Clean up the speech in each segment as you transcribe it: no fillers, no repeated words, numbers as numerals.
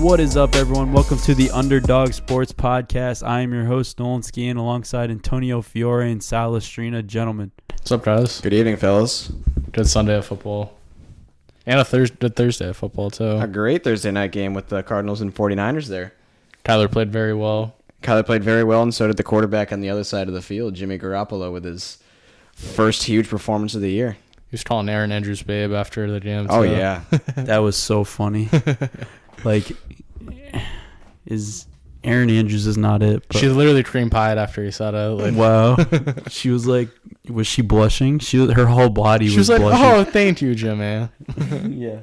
What is up, everyone? Welcome to the Underdog Sports Podcast. I am your host, Nolan Skian, alongside Antonio Fiore and Sal Estrina. Gentlemen. What's up, guys? Good evening, fellas. Good Sunday of football. And a good Thursday of football, too. A great Thursday night game with the Cardinals and 49ers there. Kyler played very well. Kyler played very well, and so did the quarterback on the other side of the field, Jimmy Garoppolo, with his first huge performance of the year. He was calling Aaron Andrews babe after the game, too. Oh, yeah. That was so funny. Like, Aaron Andrews is not it. But she literally cream pied after he said it. Like, wow. She was like, was she blushing? Her whole body was like, blushing. oh, thank you, Jimmy. Yeah.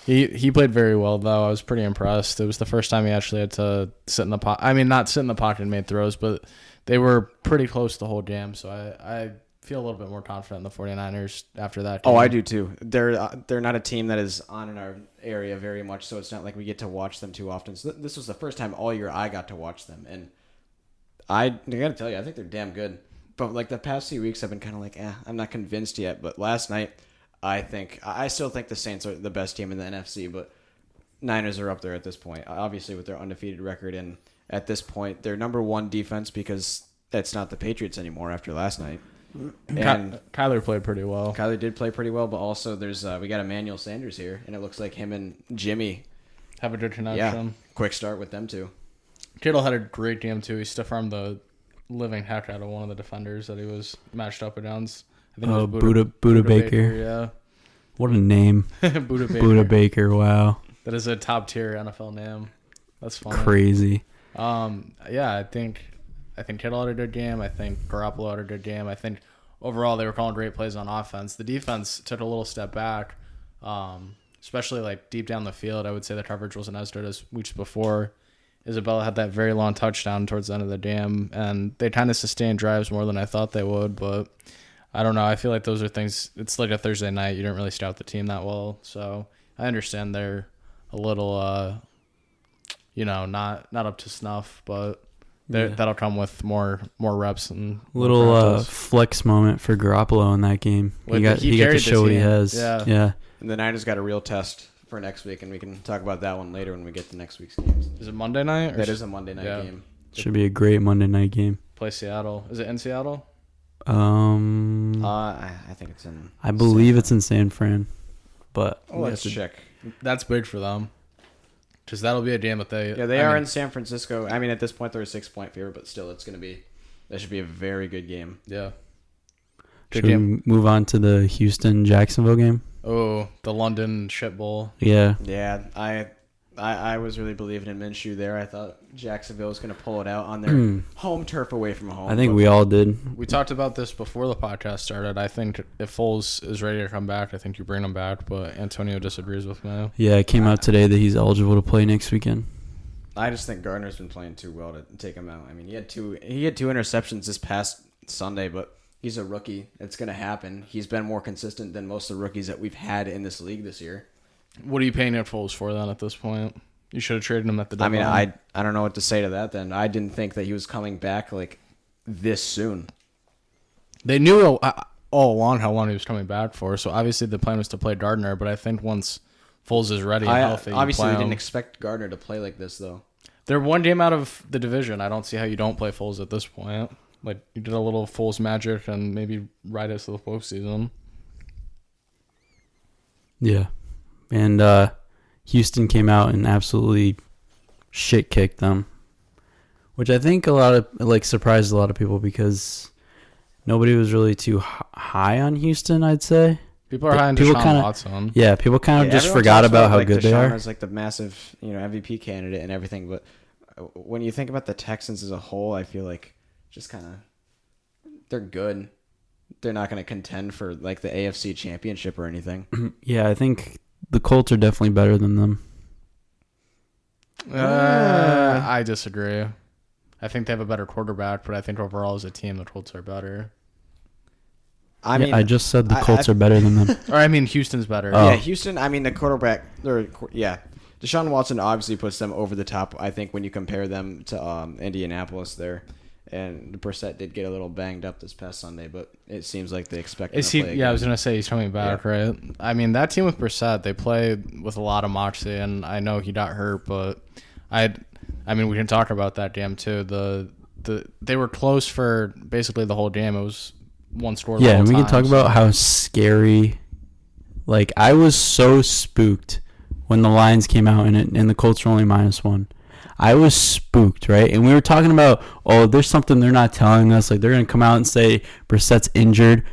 He played very well, though. I was pretty impressed. It was the first time he actually had to sit in the pocket. I mean, not sit in the pocket and made throws, but they were pretty close the whole game. So I feel a little bit more confident in the 49ers after that game. Oh, I do too. They're not a team that is on in our area very much, so it's not like we get to watch them too often. So this was the first time all year I got to watch them, and I got to tell you, I think they're damn good. But like the past few weeks, I've been kind of like, I'm not convinced yet. But last night, I still think the Saints are the best team in the NFC, but Niners are up there at this point, obviously with their undefeated record, and at this point, they're number one defense because it's not the Patriots anymore after last night. And Kyler played pretty well. Kyler did play pretty well, but also there's we got Emmanuel Sanders here, and it looks like him and Jimmy Have a good connection. Yeah, quick start with them too. Kittle had a great game, too. He stiff-armed the living heck out of one of the defenders that he was matched up against. I think it was Buda Baker. Yeah. What a name. Buda Baker. Buda Baker, wow. That is a top-tier NFL name. That's funny. Crazy. Yeah, I think Kittle had a good game. I think Garoppolo had a good game. I think overall they were calling great plays on offense. The defense took a little step back, especially like deep down the field. I would say the coverage wasn't as good as weeks before. Isabella had that very long touchdown towards the end of the game, and they kind of sustained drives more than I thought they would. But I don't know. I feel like those are things. It's like a Thursday night. You don't really scout the team that well, so I understand they're a little, not up to snuff, but. That'll come with more reps and little flex moment for Garoppolo in that game. He got to show what he has. Yeah. And the Niners got a real test for next week, and we can talk about that one later when we get to next week's games. Is it Monday night? That is a Monday night game. Should be a great Monday night game. Play Seattle. Is it in Seattle? I think it's in. I believe it's in San Fran, but let's check. That's big for them. Because that'll be a game that they... Yeah, they are in San Francisco. I mean, at this point, they're a 6-point favorite, but still, that should be a very good game. Yeah. Should we move on to the Houston-Jacksonville game? Oh, the London Shit Bowl. Yeah. Yeah, I was really believing in Minshew there. I thought Jacksonville was going to pull it out on their home turf away from home. I think we all did. We talked about this before the podcast started. I think if Foles is ready to come back, I think you bring him back, but Antonio disagrees with me. Yeah, it came out today that he's eligible to play next weekend. I just think Gardner's been playing too well to take him out. I mean, he had two interceptions this past Sunday, but he's a rookie. It's going to happen. He's been more consistent than most of the rookies that we've had in this league this year. What are you paying Nick Foles for then at this point? You should have traded him at the deadline. I mean, I don't know what to say to that then. I didn't think that he was coming back like this soon. They knew all along how long he was coming back for, so obviously the plan was to play Gardner, but I think once Foles is ready and healthy, obviously we didn't expect Gardner to play like this though. They're one game out of the division. I don't see how you don't play Foles at this point. Like, you did a little Foles magic and maybe ride us to the postseason. Yeah. And Houston came out and absolutely shit kicked them, which I think surprised a lot of people because nobody was really too high on Houston, I'd say. People are high on Deshaun Watson. Yeah, people kind of just forgot about how good they are. Deshaun is like the massive, MVP candidate and everything, but when you think about the Texans as a whole, I feel like just kind of they're good. They're not going to contend for like the AFC Championship or anything. Yeah, I think the Colts are definitely better than them. I disagree. I think they have a better quarterback, but I think overall as a team, the Colts are better. I just said the Colts are better than them. Or I mean, Houston's better. Oh. Yeah, Houston. I mean, the quarterback. Deshaun Watson obviously puts them over the top. I think when you compare them to Indianapolis, there, And Brissett did get a little banged up this past Sunday, but it seems like they expect him to play Yeah, I again. was gonna say he's coming back, right? I mean, that team with Brissett, they play with a lot of moxie, and I know he got hurt, but I mean, we can talk about that game too. They were close for basically the whole game. It was one score. Yeah, and we time, can talk about how scary. Like, I was so spooked when the Lions came out and the Colts were only -1. I was spooked, right? And we were talking about, there's something they're not telling us. Like, they're going to come out and say Brissett's injured.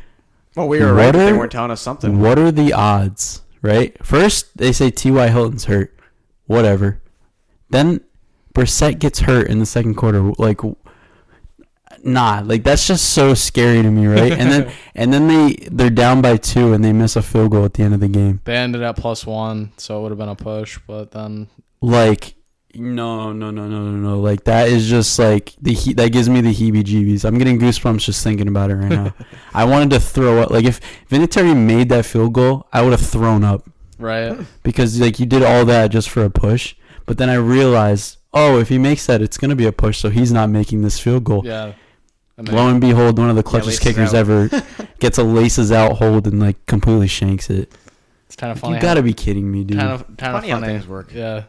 Well, we were right that they weren't telling us something. What are the odds, right? First, they say T.Y. Hilton's hurt. Whatever. Then Brissett gets hurt in the second quarter. Like, that's just so scary to me, right? And then they're down by 2 and they miss a field goal at the end of the game. They ended at +1, so it would have been a push, but then No. Like, that is just like that gives me the heebie-jeebies. I'm getting goosebumps just thinking about it right now. I wanted to throw up. Like, if Vinatieri made that field goal, I would have thrown up. Right. Because you did all that just for a push. But then I realized, if he makes that, it's going to be a push, so he's not making this field goal. Yeah. Lo and behold, one of the clutchest kickers ever gets a laces out hold and completely shanks it. It's kind of funny. You got to be kidding me, dude. Kind of funny how things work. Yeah.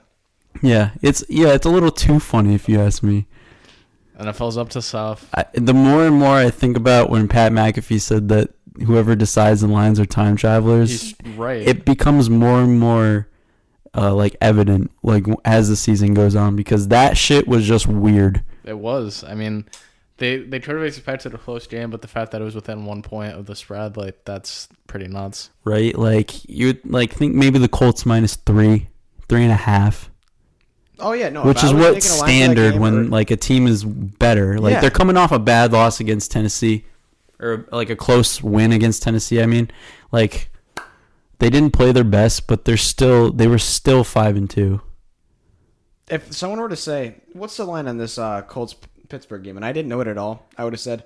Yeah, it's a little too funny if you ask me. NFL's up to stuff. The more and more I think about when Pat McAfee said that whoever decides the Lions are time travelers, He's right. it becomes more and more evident as the season goes on, because that shit was just weird. It was. I mean, they could have expected a close game, but the fact that it was within 1 point of the spread, that's pretty nuts. Right? You think maybe the Colts -3, 3.5. Oh yeah, no. Which is what's standard when a team is better. They're coming off a bad loss against Tennessee, or a close win against Tennessee. I mean, they didn't play their best, but they were still 5-2. If someone were to say, "What's the line on this Colts Pittsburgh game?" and I didn't know it at all, I would have said,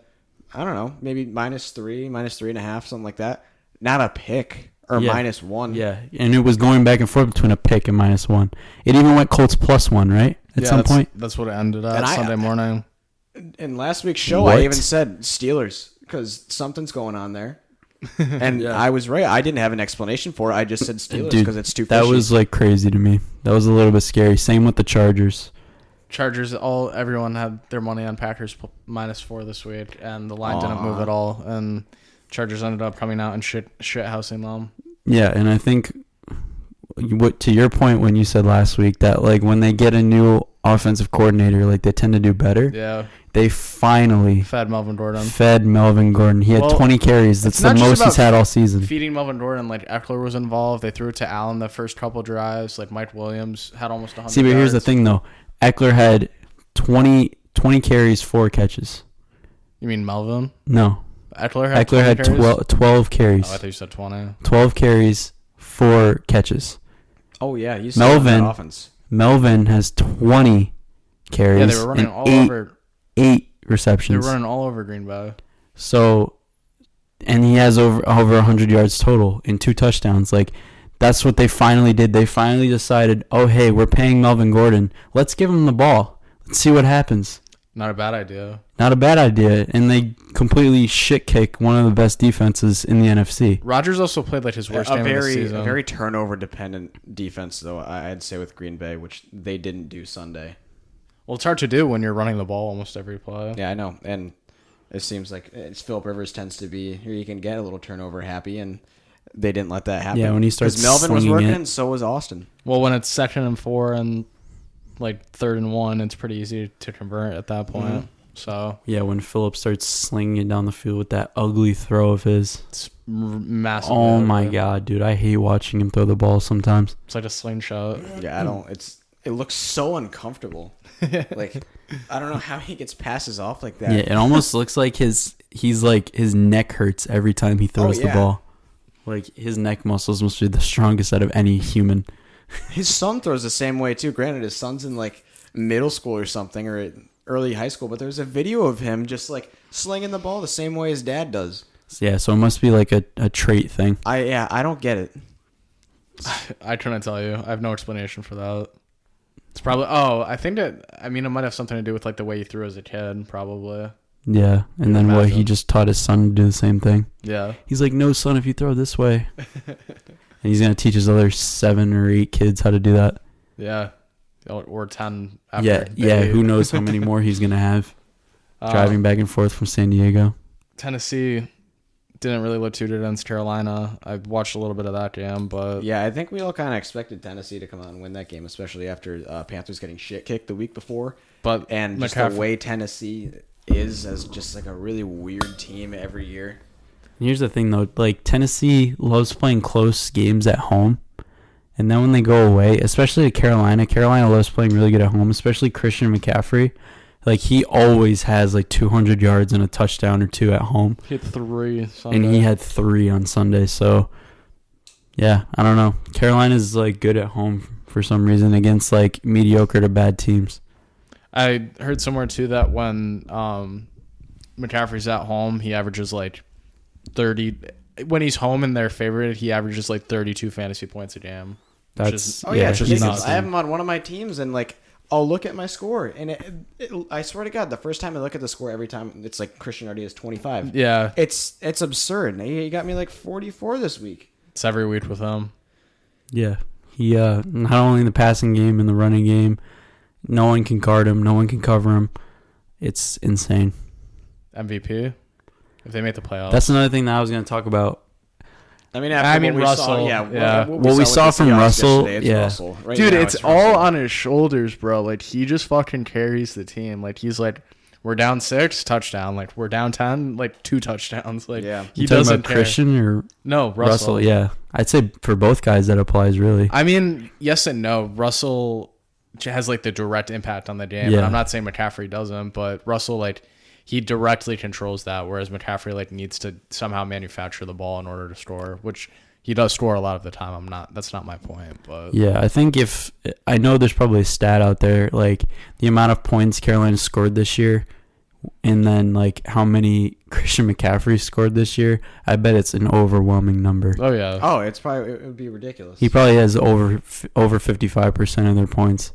I don't know, maybe -3, -3.5, something like that. Not a pick. Or -1. Yeah, and it was going back and forth between a pick and -1. It even went Colts +1, right? At some point. That's what it ended at And Sunday morning. In last week's show, What? I even said Steelers because something's going on there. And I was right. I didn't have an explanation for it. I just said Steelers because it's too fishy. That was crazy to me. That was a little bit scary. Same with the Chargers. Chargers, everyone had their money on Packers -4 this week, and the line didn't move at all. And Chargers ended up coming out and shithousing them. Yeah, and I think to your point when you said last week that when they get a new offensive coordinator, they tend to do better. Yeah. They finally fed Melvin Gordon. He had 20 carries. That's the most he's had all season. Feeding Melvin Gordon, Eckler was involved. They threw it to Allen the first couple drives. Mike Williams had almost 100 See, but here's the yards. thing though. Eckler had 20 carries, 4 catches. You mean Melvin? No. Eckler had 12 carries. Oh, I thought you said 20. 12 carries, 4 catches. Oh yeah, he's Melvin. That offense. Melvin has 20 carries. Yeah, they were running all over 8 receptions. They were running all over Green Bay. So, and he has over 100 yards total and 2 touchdowns. That's what they finally did. They finally decided, hey, we're paying Melvin Gordon. Let's give him the ball. Let's see what happens. Not a bad idea. Not a bad idea. And they completely shit kick one of the best defenses in the NFC. Rodgers also played his worst game of the season. A very turnover dependent defense, though, I'd say, with Green Bay, which they didn't do Sunday. Well, it's hard to do when you're running the ball almost every play. Yeah, I know. And it seems like Phillip Rivers tends to be here. You can get a little turnover happy, and they didn't let that happen. Yeah, when he starts Melvin was slinging working, so was Austin. Well, when it's 2nd and 4 and 3rd and 1, it's pretty easy to convert at that point. Mm-hmm. So yeah, when Phillip starts slinging it down the field with that ugly throw of his, it's massive. Oh my god, dude! I hate watching him throw the ball sometimes. It's like a slingshot. Yeah, I don't. It looks so uncomfortable. I don't know how he gets passes off like that. Yeah, it almost looks like his neck hurts every time he throws the ball. His neck muscles must be the strongest out of any human. His son throws the same way too. Granted, his son's in middle school or something, or early high school, but there's a video of him just slinging the ball the same way his dad does. Yeah, so it must be a trait thing. I don't get it. I couldn't tell you. I have no explanation for that. It's probably. Oh, I think that. I mean, it might have something to do with like the way he threw as a kid, probably. Yeah, and then what he Imagine. just taught his son to do the same thing. Yeah. He's like, no, son, if you throw this way. And he's going to teach his other 7 or 8 kids how to do that. Yeah. Or 10 after. Yeah, who knows how many more he's going to have driving back and forth from San Diego. Tennessee didn't really look too good against Carolina. I watched a little bit of that game, but Yeah, I think we all kind of expected Tennessee to come out and win that game, especially after Panthers getting shit kicked the week before. but And just the way Tennessee is as just like a really weird team every year. Here's the thing, though. Like, Tennessee loves playing close games at home. And then when they go away, especially to Carolina loves playing really good at home, especially Christian McCaffrey. Like, he always has, like, 200 yards and a touchdown or 2 at home. he had 3 Sunday. And he had 3 on Sunday. So, yeah, I don't know. Carolina's, like, good at home for some reason against, like, mediocre to bad teams. I heard somewhere too that when McCaffrey's at home, he averages like 30. When he's home and they're favored, he averages like 32 fantasy points a game. That's which is he's nuts. I have him on one of my teams, and like I'll look at my score, and I swear to God, the first time I look at the score, every time it's like Christian already has 25. Yeah, It's absurd. He got me like 44 this week. it's every week with him. Yeah. He, not only in the passing game, in the running game, no one can guard him. No one can cover him. It's insane. MVP if they make the playoffs. That's another thing that I was going to talk about. I mean, Russell. What we saw with the from Seahawks Russell, yesterday, it's yeah. Russell. Right Dude, now, it's all Russell. on his shoulders, bro. Like, he just fucking carries the team. Like, he's like, we're down 6, touchdown. Like, we're down 10, like 2 touchdowns. Like, Yeah. he You talking doesn't about care. Christian or No, Russell. Yeah. I'd say for both guys that applies, really. I mean, yes and no. Russell has like the direct impact on the game. Yeah. And I'm not saying McCaffrey doesn't, but Russell, like, he directly controls that, whereas McCaffrey like needs to somehow manufacture the ball in order to score, which he does score a lot of the time. That's not my point, but Yeah, I think I know there's probably a stat out there, like the amount of points Carolina scored this year, and then like how many Christian McCaffrey scored this year. I bet it's an overwhelming number. oh yeah. Oh, it would be ridiculous. He probably has over 55% of their points.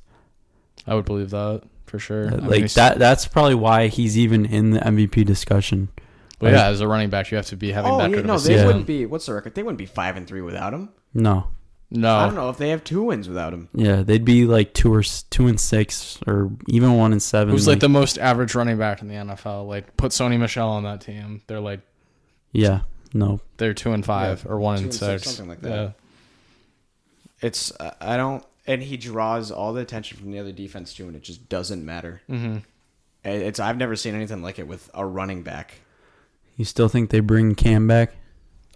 I would believe that for sure. I mean, Like he's- that's probably why he's even in the MVP discussion. But yeah, as a running back, you have to be having that good of a they season. wouldn't be. What's the record? They wouldn't be 5-3 without him. No. No, I don't know if they have 2 wins without him. Yeah, they'd be like 2-6 or even 1-7. who's like the most average running back in the NFL? Like, put Sony Michel on that team. They're like Yeah, no. they're 2-5 or 1-6, 2-6, something like that. Yeah. It's I don't, and he draws all the attention from the other defense too, and it just doesn't matter. Mm-hmm. I've never seen anything like it with a running back. You still think they bring Cam back?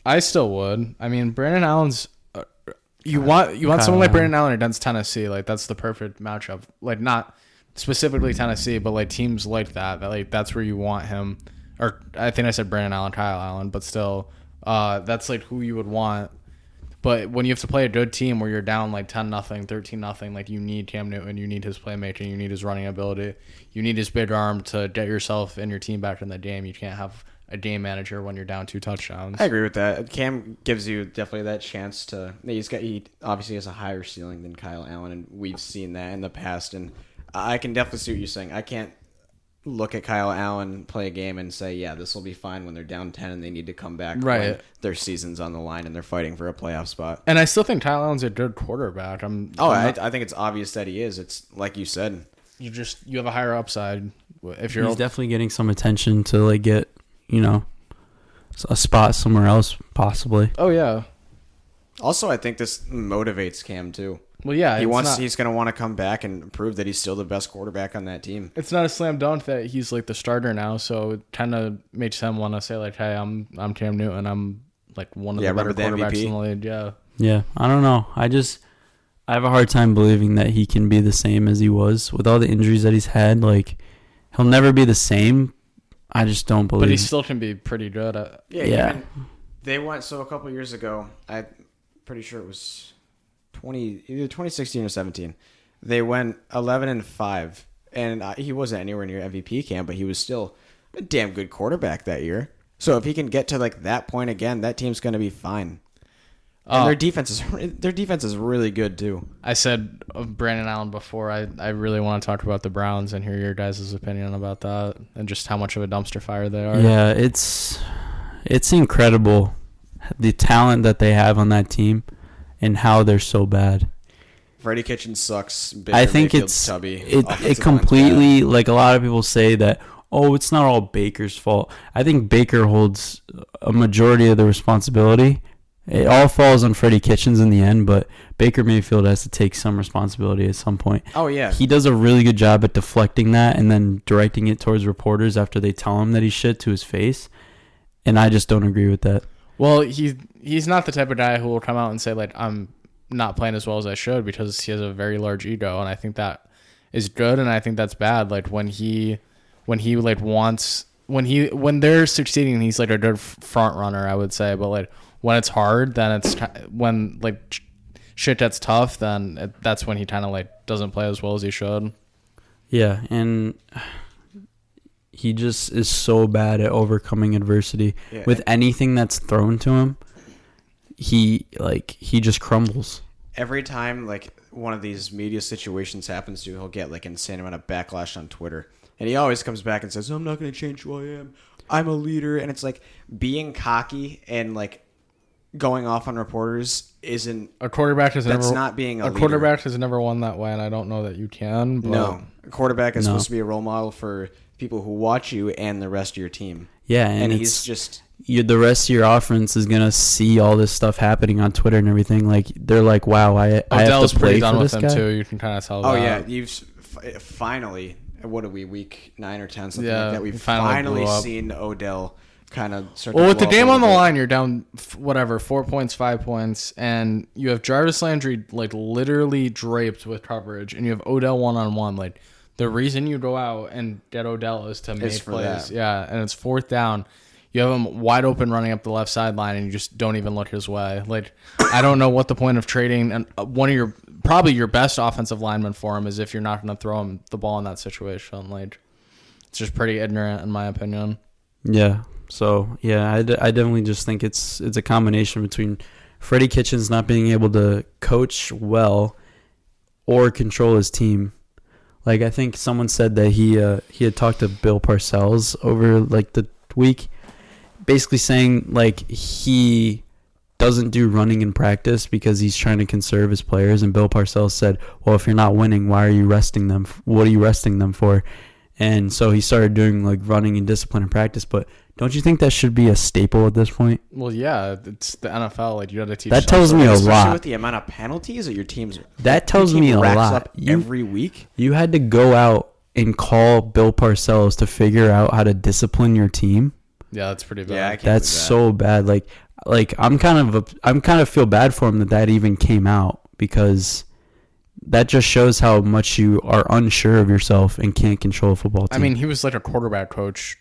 I still would. I mean, Brandon Allen's. You want someone like Brandon Allen against Tennessee? Like, that's the perfect matchup. Like, not specifically Tennessee, but like teams like that. Like, that's where you want him. Or I think I said Brandon Allen, Kyle Allen, but still, that's like who you would want. But when you have to play a good team where you're down like 10-0, 13-0, like you need Cam Newton, you need his playmaking, you need his running ability, you need his big arm to get yourself and your team back in the game. You can't have a game manager when you're down 2 touchdowns. I agree with that. Cam gives you definitely that chance to. He obviously has a higher ceiling than Kyle Allen, and we've seen that in the past. And I can definitely see what you're saying. I can't look at Kyle Allen play a game and say, yeah, this will be fine when they're down 10 and they need to come back. Right. When their season's on the line and they're fighting for a playoff spot. And I still think Kyle Allen's a good quarterback. I think it's obvious that he is. It's like you said. You have a higher upside if you're. He's definitely getting some attention to like get, a spot somewhere else possibly. Oh yeah. Also, I think this motivates Cam too. Well, yeah. He's going to want to come back and prove that he's still the best quarterback on that team. It's not a slam dunk that he's like the starter now, so it kind of makes him want to say like, "Hey, I'm Cam Newton. I'm like one of the better remember the quarterbacks MVP? in the league." Yeah. Yeah, I don't know. I have a hard time believing that he can be the same as he was with all the injuries that he's had. Like, he'll never be the same. I just don't believe. But he still can be pretty good at. Yeah. Even, they went a couple years ago. I'm pretty sure it was either 2016 or 17. They went 11-5, and he wasn't anywhere near MVP camp, but he was still a damn good quarterback that year. So if he can get to like that point again, that team's going to be fine. And their defense is really good too. I said of Brandon Allen before. I really want to talk about the Browns and hear your guys' opinion about that and just how much of a dumpster fire they are. Yeah, it's incredible the talent that they have on that team and how they're so bad. Freddie Kitchens sucks. Baker I think Mayfield's tubby. it Offensive completely, line's like a lot of people say that, oh, it's not all Baker's fault. I think Baker holds a majority of the responsibility. It all falls on Freddie Kitchens in the end, but Baker Mayfield has to take some responsibility at some point. Oh, yeah. He does a really good job at deflecting that and then directing it towards reporters after they tell him that he's shit to his face. And I just don't agree with that. Well, he's not the type of guy who will come out and say, like, I'm not playing as well as I should, because he has a very large ego, and I think that is good, and I think that's bad. Like, when they're succeeding, he's like a good front runner, I would say, but like when it's hard, then when like shit gets tough, then that's when he kind of like doesn't play as well as he should. Yeah, and he just is so bad at overcoming adversity. Yeah. With anything that's thrown to him, he just crumbles. Every time like one of these media situations happens to him, he'll get like insane amount of backlash on Twitter. And he always comes back and says, I'm not going to change who I am. I'm a leader. And it's like being cocky and like going off on reporters isn't a quarterback has that's never not being a leader. Quarterback has never won that way, and I don't know that you can. But no, a quarterback is supposed to be a role model for people who watch you and the rest of your team. Yeah, and he's just the rest of your offense is gonna see all this stuff happening on Twitter and everything. Like they're like, wow, I have to play for this guy too. You can kind of tell. Oh yeah, you've finally. What are we, week 9 or 10, something like that? We've finally seen Odell kind of start. Well, with the game on the line, you're down 4 points, 5 points, and you have Jarvis Landry like literally draped with coverage, and you have Odell 1-on-1. Like the reason you go out and get Odell is to make plays. Yeah, and it's 4th down. You have him wide open running up the left sideline, and you just don't even look his way. Like I don't know what the point of trading and one of your probably your best offensive lineman for him is if you're not going to throw him the ball in that situation. Like it's just pretty ignorant in my opinion. Yeah. So yeah, I definitely just think it's a combination between Freddie Kitchens not being able to coach well or control his team. Like I think someone said that he had talked to Bill Parcells over like the week, basically saying like he doesn't do running in practice because he's trying to conserve his players. And Bill Parcells said, well, if you're not winning, why are you resting them? What are you resting them for? And so he started doing like running and discipline in practice. But don't you think that should be a staple at this point? Well, yeah, it's the NFL. Like you got to teach. That tells me a lot. With the amount of penalties that your teams. That tells me a lot. Up every week. You had to go out and call Bill Parcells to figure out how to discipline your team. Yeah, that's pretty bad. Yeah, that's so bad. Like I'm kind of feel bad for him that even came out, because that just shows how much you are unsure of yourself and can't control a football team. I mean, he was like a quarterback coach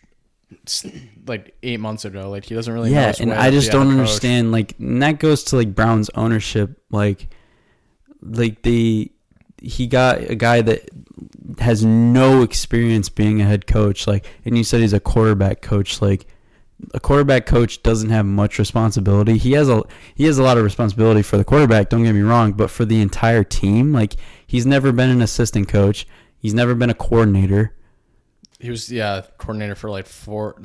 like 8 months ago. Like he doesn't really know his and way I just don't understand. Coach. Like, and that goes to like Brown's ownership. Like he got a guy that has no experience being a head coach. Like, and you said he's a quarterback coach. Like, a quarterback coach doesn't have much responsibility. He has a lot of responsibility for the quarterback, don't get me wrong, but for the entire team, like he's never been an assistant coach. He's never been a coordinator. He was coordinator for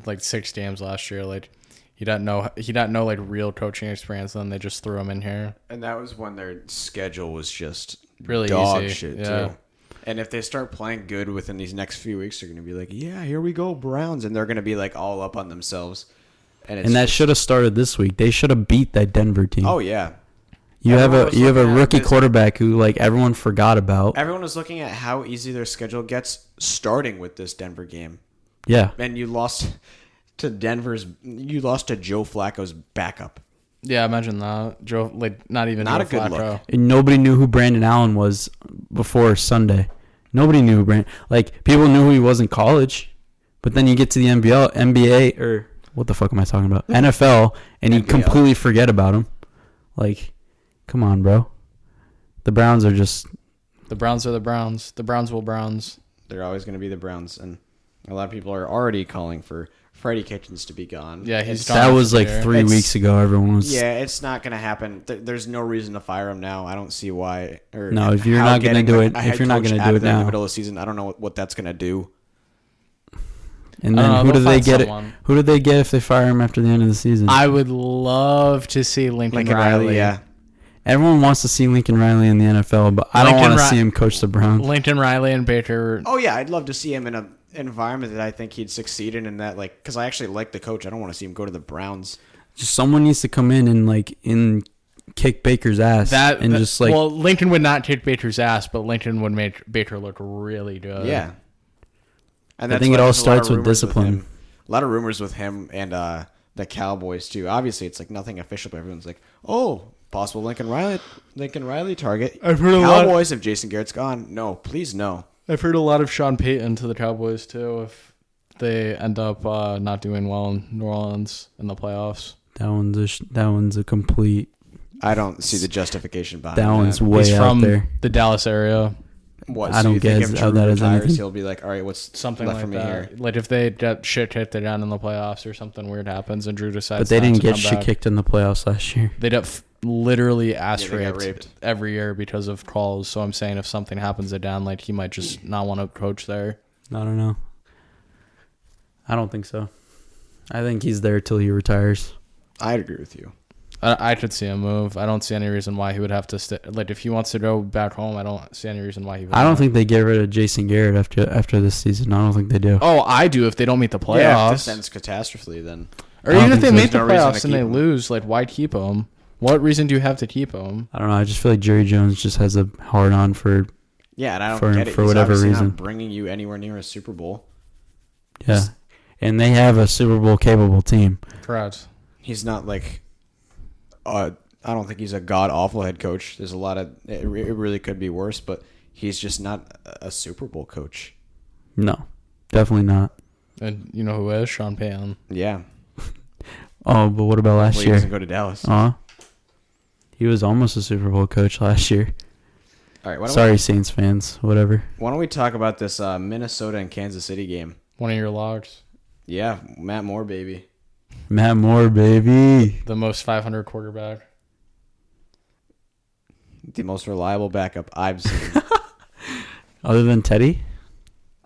like 6 games last year. Like he doesn't know like real coaching experience, and then they just threw him in here. And that was when their schedule was just really dog easy. Shit yeah. too. And if they start playing good within these next few weeks, they're going to be like, yeah, here we go, Browns. And they're going to be like all up on themselves. And that should have started this week. They should have beat that Denver team. Oh, yeah. You have a rookie quarterback who like everyone forgot about. Everyone was looking at how easy their schedule gets starting with this Denver game. Yeah. And you lost to Joe Flacco's backup. Yeah, imagine that. Joe, like not a good look. And nobody knew who Brandon Allen was before Sunday. Nobody knew who Brandon. Like people knew who he was in college, but then you get to the NBA, or what the fuck am I talking about? NFL, and you completely forget about him. Like, come on, bro. The Browns are just. The Browns are the Browns. The Browns will Browns. They're always going to be the Browns, and A lot of people are already calling for Freddie Kitchens to be gone. Yeah, he's It's- done. That was like It's- 3 weeks ago. Everyone was. Yeah, it's not going to happen. There's no reason to fire him now. I don't see why. Or No, if you're how not gonna getting do a it- head if you're not coach gonna out do of it there in the now. middle of the season, I don't know what that's going to do. And I don't then know, who do they'll they find get? someone. Who do they get if they fire him after the end of the season? I would love to see Lincoln Riley. Yeah. Everyone wants to see Lincoln Riley in the NFL, but I don't Lincoln want to Ri- see him coach the Browns. Lincoln Riley and Baker. Oh yeah, I'd love to see him in an environment that I think he'd succeed in, and that like because I actually like the coach. I don't want to see him go to the Browns. Just someone needs to come in and kick Baker's ass just like well, Lincoln would not kick Baker's ass, but Lincoln would make Baker look really good. Yeah. And I think why it all there's a lot of starts with rumors discipline. him. A lot of rumors with him and the Cowboys too. Obviously, it's like nothing official, but everyone's like, "Oh, possible Lincoln Riley target." I've heard a lot. Cowboys if Jason Garrett's gone. No, please no. I've heard a lot of Sean Payton to the Cowboys too. If they end up not doing well in New Orleans in the playoffs, that one's a complete. I don't see the justification behind That one's that. way he's out from there. the Dallas area. What? I So don't you think get if how Drew that is retires, anything. he'll be like, "All right, what's Something left like for me that. here?" Like if they get shit kicked down in the playoffs or something weird happens and Drew decides, But they not didn't to get come shit back, kicked in the playoffs last year. They'd have literally ass Yeah, they got raped raped. every year because of calls. So I'm saying if something happens at down, like he might just not want to coach there. I don't know. I don't think so. I think he's there till he retires. I'd agree with you. I could see him move. I don't see any reason why he would have to stay. Like if he wants to go back home, I don't see any reason why he would. I don't think they get rid of Jason Garrett after this season. I don't think they do. Oh, I do if they don't meet the Yeah, if playoffs. this ends catastrophically, then Or I don't even if think they so. make the There's no reason playoffs to and they keep him. lose, like why keep him? What reason do you have to keep him? I don't know. I just feel like Jerry Jones just has a hard on for yeah, and I don't For- get it. for He's whatever obviously reason. not bringing you anywhere near a Super Bowl. yeah, and they have a Super Bowl capable team. Correct. He's not like, I don't think he's a god awful head coach. There's a lot of it really could be worse, but he's just not a Super Bowl coach. No, definitely not. And you know who is Sean Payton? Yeah, Oh, but what about last Hopefully he year? doesn't go to Dallas. He was almost a Super Bowl coach last year. All right, Sorry, Saints fans. Whatever. Why don't we talk about this Minnesota and Kansas City game? One of your logs. Yeah, Matt Moore, baby. Matt Moore, baby. The most 500 quarterback. The most reliable backup I've seen. Other than Teddy?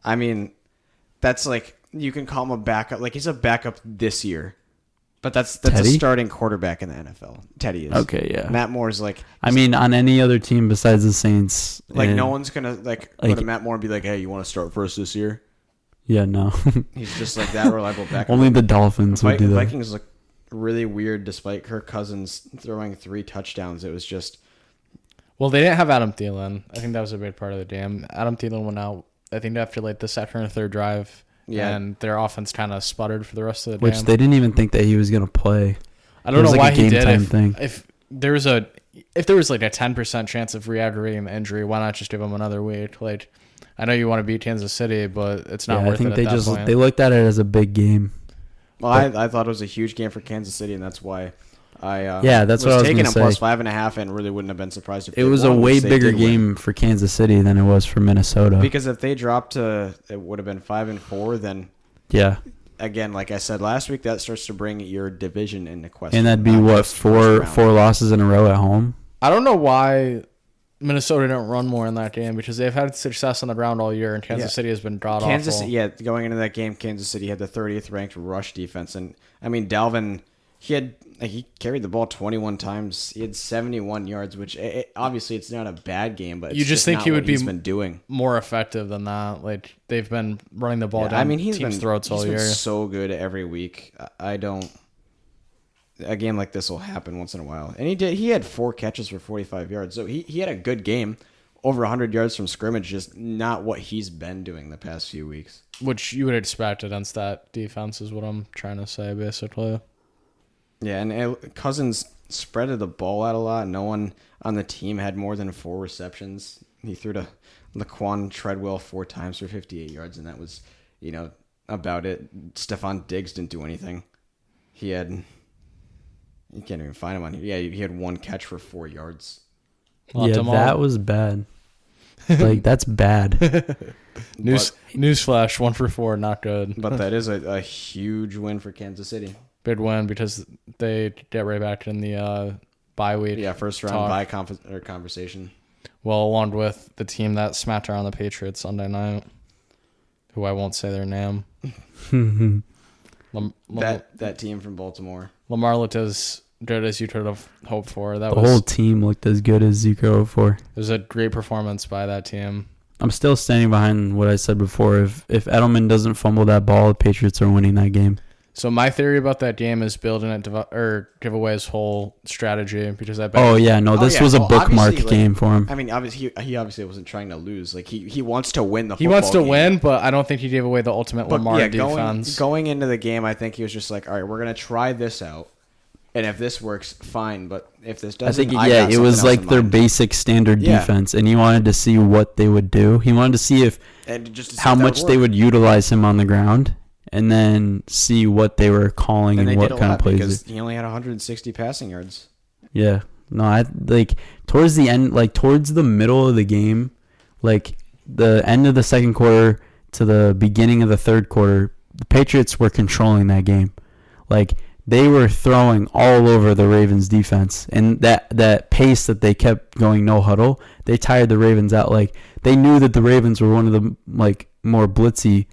I mean, that's like, you can call him a backup. Like, he's a backup this year. But that's a Teddy? starting quarterback in the NFL. Teddy is. Okay, yeah. Matt Moore's like, I mean, on any other team besides the Saints. like and- no one's going to go like- to Matt Moore and be like, "Hey, you want to start first this year?" Yeah, no. He's just like that reliable backup. Only the Dolphins would do that. Vikings look really weird despite Kirk Cousins throwing 3 touchdowns. It was just, Well, they didn't have Adam Thielen. I think that was a big part of the game. Adam Thielen went out, I think, after like the second or third drive. Yeah. And their offense kind of sputtered for the rest of the Which game. they didn't even think that he was going to play. I don't it was know like why a he did. game-time thing. If there was like a 10% chance of re-aggravating the injury, why not just give him another week? Like, I know you want to beat Kansas City, but it's not Yeah, worth I think it they at that just point. they looked at it as a big game. well, I thought it was a huge game for Kansas City, and that's why I Yeah, that's what I was taking gonna them say. plus 5.5, and really wouldn't have been surprised if It they was a won, way which they bigger did win. game for Kansas City than it was for Minnesota. Because if they dropped to, it would have been 5-4, then Yeah, again, like I said last week, that starts to bring your division into question. and that'd be not what just first round. four losses in a row at home. I don't know why Minnesota didn't run more in that game because they've had success on the ground all year, and Kansas Yeah. City has been god Kansas, awful. yeah, going into that game, Kansas City had the 30th ranked rush defense, and I mean Dalvin, he carried the ball 21 times. He had 71 yards, which obviously it's not a bad game, but it's You just think not he what would be he's been doing. More effective than that. Like they've been running the ball Yeah, down I mean, he's teams' been throats all he's been year. so good every week. I don't. A game like this will happen once in a while, and he had 4 catches for 45 yards, so he had a good game, over 100 yards from scrimmage. Just not what he's been doing the past few weeks. Which you would expect against that defense is what I'm trying to say, basically. Yeah, and Cousins spreaded the ball out a lot. No one on the team had more than 4 receptions. He threw to Laquan Treadwell 4 times for 58 yards, and that was, about it. Stephon Diggs didn't do anything. You can't even find him on here. Yeah, he had 1 catch for 4 yards. Left Yeah, them all. that was bad. Like, that's bad. Newsflash, 1 for 4, not good. But that is a huge win for Kansas City. Big win because they get right back in the bye week. Yeah, first round bye conversation. Well, along with the team that smacked around the Patriots Sunday night, who I won't say their name. That team from Baltimore. Lamar looked as good as you could have hoped for. The whole team looked as good as you could hope for. It was a great performance by that team. I'm still standing behind what I said before. If Edelman doesn't fumble that ball, the Patriots are winning that game. So my theory about that game is building it or give away his whole strategy because I bet. Oh yeah, no, this was a bookmark game for him. I mean, obviously he obviously wasn't trying to lose. Like he wants to win the. He wants to win, but I don't think he gave away the ultimate Lamar defense. Going into the game, I think he was just like, all right, we're gonna try this out, and if this works, fine. But if this doesn't, it was like their basic standard defense, and he wanted to see what they would do. He wanted to see how much they would utilize him on the ground. And then see what they were calling and what kind of plays. Because he only had 160 passing yards. Yeah. No, I like towards the end, like towards the middle of the game, like the end of the second quarter to the beginning of the third quarter, the Patriots were controlling that game. Like they were throwing all over the Ravens defense, and that pace that they kept going no huddle, they tired the Ravens out. Like they knew that the Ravens were one of the like more blitzy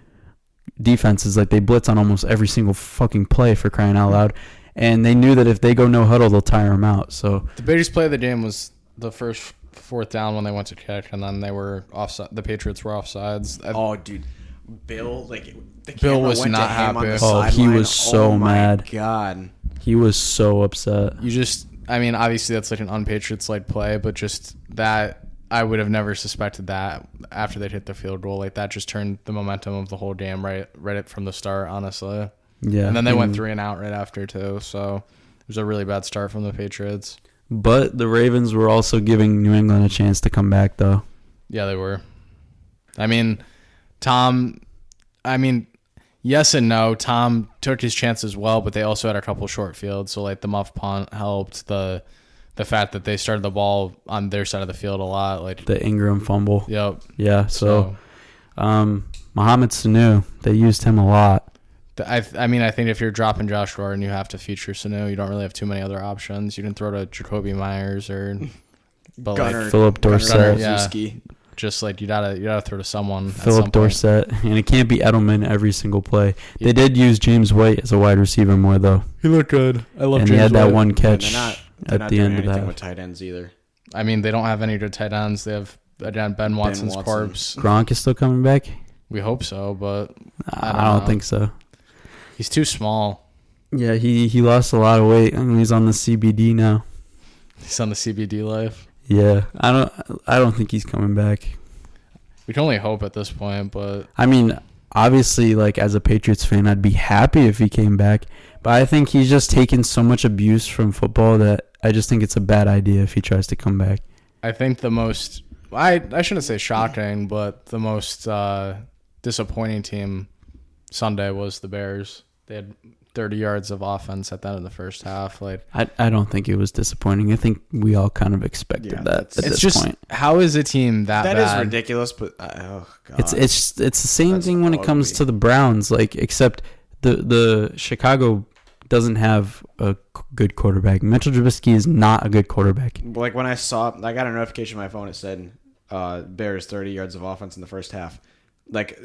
defenses. Like they blitz on almost every single fucking play, for crying out loud, and they knew that if they go no huddle, they'll tire them out. So the biggest play of the game was the first fourth down when they went to kick, and then they were offside. The Patriots were offsides. Oh, dude, Bill, like Bill was not happy. He was so mad. God, he was so upset. I mean, obviously that's like an un-Patriots-like play, but just that. I would have never suspected that after they'd hit the field goal. Like, that just turned the momentum of the whole game right from the start, honestly. Yeah. And then they went 3 and out right after, too. So it was a really bad start from the Patriots. But the Ravens were also giving New England a chance to come back, though. Yeah, they were. I mean, yes and no. Tom took his chance as well, but they also had a couple short fields. So, like, the muff punt helped. The fact that they started the ball on their side of the field a lot, like the Ingram fumble. Yep. Yeah. So Mohamed Sanu, they used him a lot. I think if you're dropping Josh Gordon, you have to feature Sanu. You don't really have too many other options. You can throw to Jacoby Myers or Philip Dorsett. Yeah. Just like you gotta throw to someone. Philip Dorsett, and it can't be Edelman every single play. Yeah. They did use James White as a wide receiver more though. He looked good. I love. And James he had White. That one catch. They're at the end of that. With tight ends either. I mean, they don't have any good tight ends. They have Ben Watson's corpse. Gronk is still coming back? We hope so, but I don't think so. He's too small. Yeah, he lost a lot of weight. I mean, he's on the CBD now. He's on the CBD life. Yeah, I don't think he's coming back. We can only hope at this point, but I mean, obviously, like as a Patriots fan, I'd be happy if he came back. But I think he's just taken so much abuse from football that I just think it's a bad idea if he tries to come back. I think the most, I shouldn't say shocking, but the most disappointing team Sunday was the Bears. They had 30 yards of offense at the end of the first half. Like I don't think it was disappointing. I think we all kind of expected that at this point. How is a team that bad? That is ridiculous, but oh god. It's the same thing when it comes to the Browns, like except the Chicago doesn't have a good quarterback. Mitchell Trubisky is not a good quarterback. Like when I got a notification on my phone, it said Bears 30 yards of offense in the first half. Like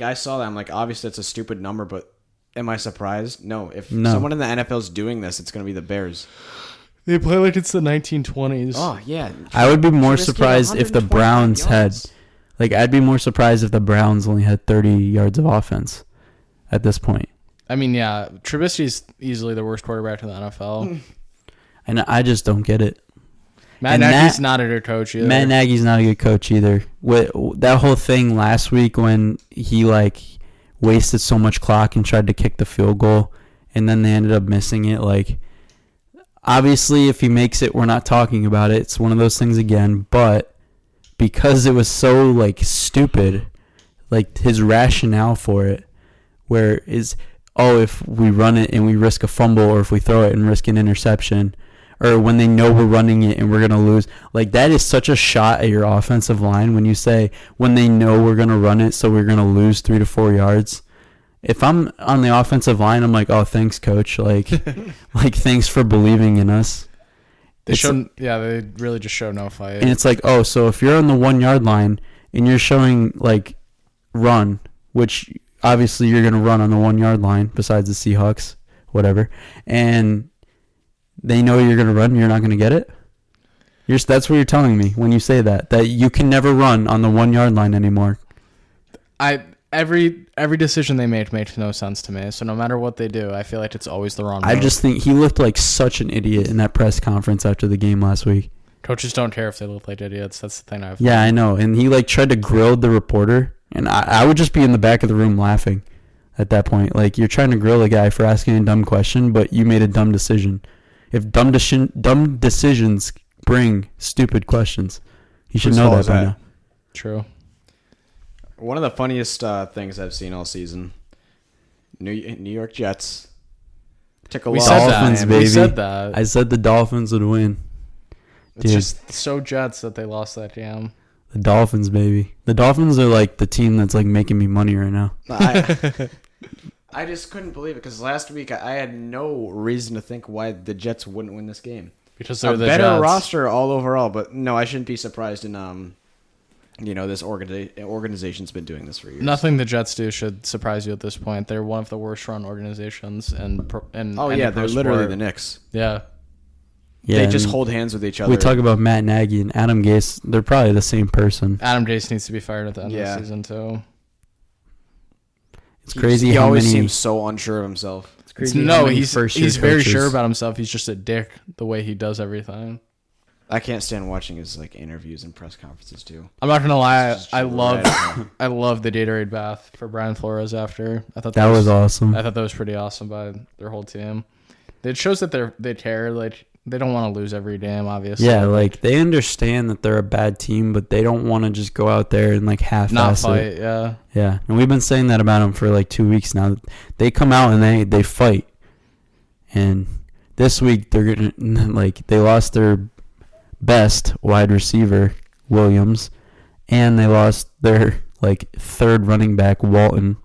I saw that, I'm like, obviously it's a stupid number, but am I surprised? No. If someone in the NFL is doing this, it's going to be the Bears. They play like it's the 1920s. Oh yeah. I would be more surprised if the Browns had, I'd be more surprised if the Browns only had 30 yards of offense at this point. I mean, yeah, Trubisky's easily the worst quarterback in the NFL. And I just don't get it. Matt Nagy's not a good coach either. Matt Nagy's not a good coach either. That whole thing last week when he wasted so much clock and tried to kick the field goal, and then they ended up missing it. Obviously, if he makes it, we're not talking about it. It's one of those things again. But because it was so stupid, his rationale for it, if we run it and we risk a fumble, or if we throw it and risk an interception, or when they know we're running it and we're going to lose. Like, that is such a shot at your offensive line when you say when they know we're going to run it, so we're going to lose 3 to 4 yards. If I'm on the offensive line, I'm like, oh, thanks, coach. Like, like thanks for believing in us. They really just show no fight. And it's like, oh, so if you're on the 1 yard line and you're showing like run, which obviously you're going to run on the 1 yard line besides the Seahawks, whatever, and they know you're going to run, you're not going to get it. That's what you're telling me when you say that you can never run on the 1 yard line anymore. Every decision they make makes no sense to me. So no matter what they do, I feel like it's always the wrong move. I just think he looked like such an idiot in that press conference after the game last week. Coaches don't care if they look like idiots. That's the thing I've. Yeah, I know. And he like tried to grill the reporter, and I would just be in the back of the room laughing at that point. Like, you're trying to grill a guy for asking a dumb question, but you made a dumb decision. If dumb decisions bring stupid questions, you should know that by now. True. One of the funniest things I've seen all season, New York Jets took a loss. Dolphins, baby. We said that. I said the Dolphins would win. It's just so Jets that they lost that game. The Dolphins, baby. The Dolphins are like the team that's like making me money right now. I just couldn't believe it because last week I had no reason to think why the Jets wouldn't win this game. Because they're the better Jets. roster all overall, but no, I shouldn't be surprised in this organization's been doing this for years. Nothing the Jets do should surprise you at this point. They're one of the worst run organizations and they're literally the Knicks. Yeah. Yeah, they just hold hands with each other. We talk about Matt Nagy and Adam Gase. They're probably the same person. Adam Gase needs to be fired at the end of the season too. It's crazy. He how always many, seems so unsure of himself. It's crazy. He's very sure about himself. He's just a dick the way he does everything. I can't stand watching his like interviews and press conferences too. I'm not gonna lie, I love the Gatorade bath for Brian Flores after. I thought that was awesome. I thought that was pretty awesome by their whole team. It shows that they care. Like, they don't want to lose every game, obviously. Yeah, like they understand that they're a bad team, but they don't want to just go out there and like half-ass not fight. it. Yeah, and we've been saying that about them for like 2 weeks now. They come out and they fight, and this week they're gonna like they lost their best wide receiver, Williams, and they lost their like third running back, Walton,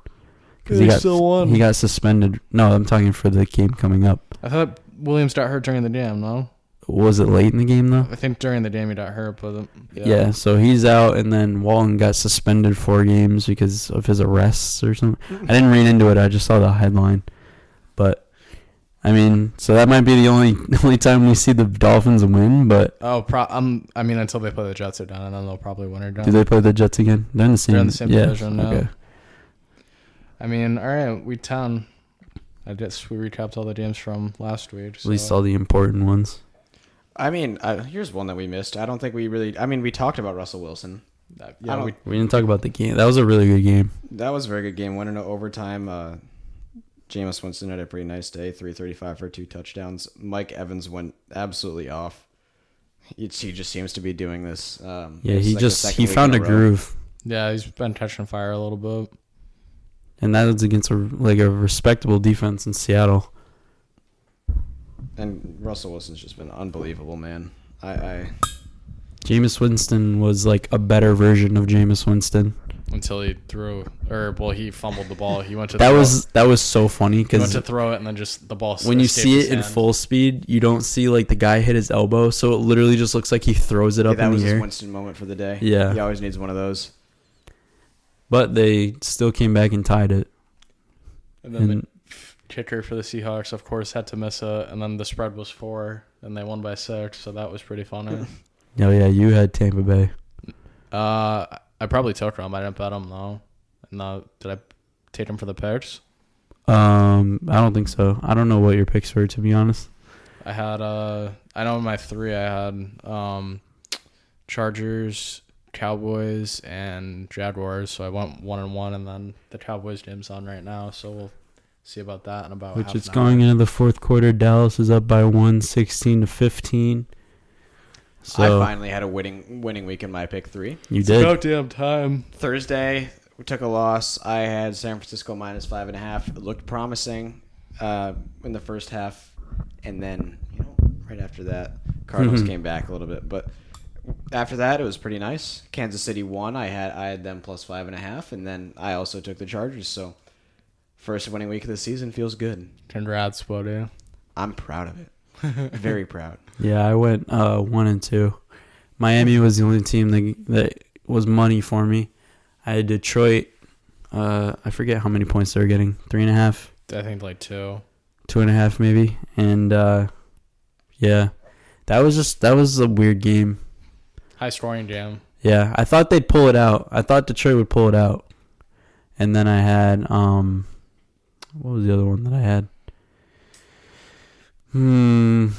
because he got suspended. No, I'm talking for the game coming up. I thought Williams got hurt during the game. No, was it late in the game though? I think during the game he got hurt, but yeah. So he's out, and then Walton got suspended 4 games because of his arrests or something. I didn't read into it. I just saw the headline, but. I mean, so that might be the only time we see the Dolphins win, but... until they play the Jets are done, and then they'll probably win or done. Do they play the Jets again? They're in the same division now. Okay. I mean, all right, week 10. I guess we recapped all the games from last week. At least all the important ones. I mean, here's one that we missed. I don't think we really... I mean, we talked about Russell Wilson. We didn't talk about the game. That was a really good game. That was a very good game. Went into overtime. Jameis Winston had a pretty nice day, 335 for 2 touchdowns. Mike Evans went absolutely off. He just seems to be doing this. He found a groove. Yeah, he's been catching fire a little bit. And that was against a respectable defense in Seattle. And Russell Wilson's just been unbelievable, man. Jameis Winston was like a better version of Jameis Winston. Until he he fumbled the ball. He went to that was so funny because he went to throw it and then just the ball. When you see it in full speed, you don't see like the guy hit his elbow, so it literally just looks like he throws it up in the air. That was his Winston moment for the day. Yeah, he always needs one of those. But they still came back and tied it. And then the kicker for the Seahawks, of course, had to miss it, and then the spread was 4, and they won by 6, so that was pretty funny. Oh yeah, you had Tampa Bay. I probably took them. I didn't bet them though. No, did I take them for the picks? I don't think so. I don't know what your picks were, to be honest. I had I know in my 3 I had Chargers, Cowboys, and Jaguars. So I went 1-1, and then the Cowboys game's on right now. So we'll see about that in about. Which it's going into the fourth quarter. Dallas is up by 1, 16-15. So I finally had a winning week in my pick 3. You did. It's about damn time. Thursday, we took a loss. I had San Francisco minus 5.5. It looked promising in the first half, and then right after that. Cardinals came back a little bit, but after that it was pretty nice. Kansas City won. I had them plus 5.5, and then I also took the Chargers. So first winning week of the season feels good. Congrats, buddy. I'm proud of it. Very proud. Yeah, I went 1-2. Miami was the only team that was money for me. I had Detroit. I forget how many points they were getting. 3.5. I think like 2. 2.5 maybe. And yeah, that was a weird game. High scoring game. Yeah, I thought they'd pull it out. I thought Detroit would pull it out. And then I had what was the other one that I had? No,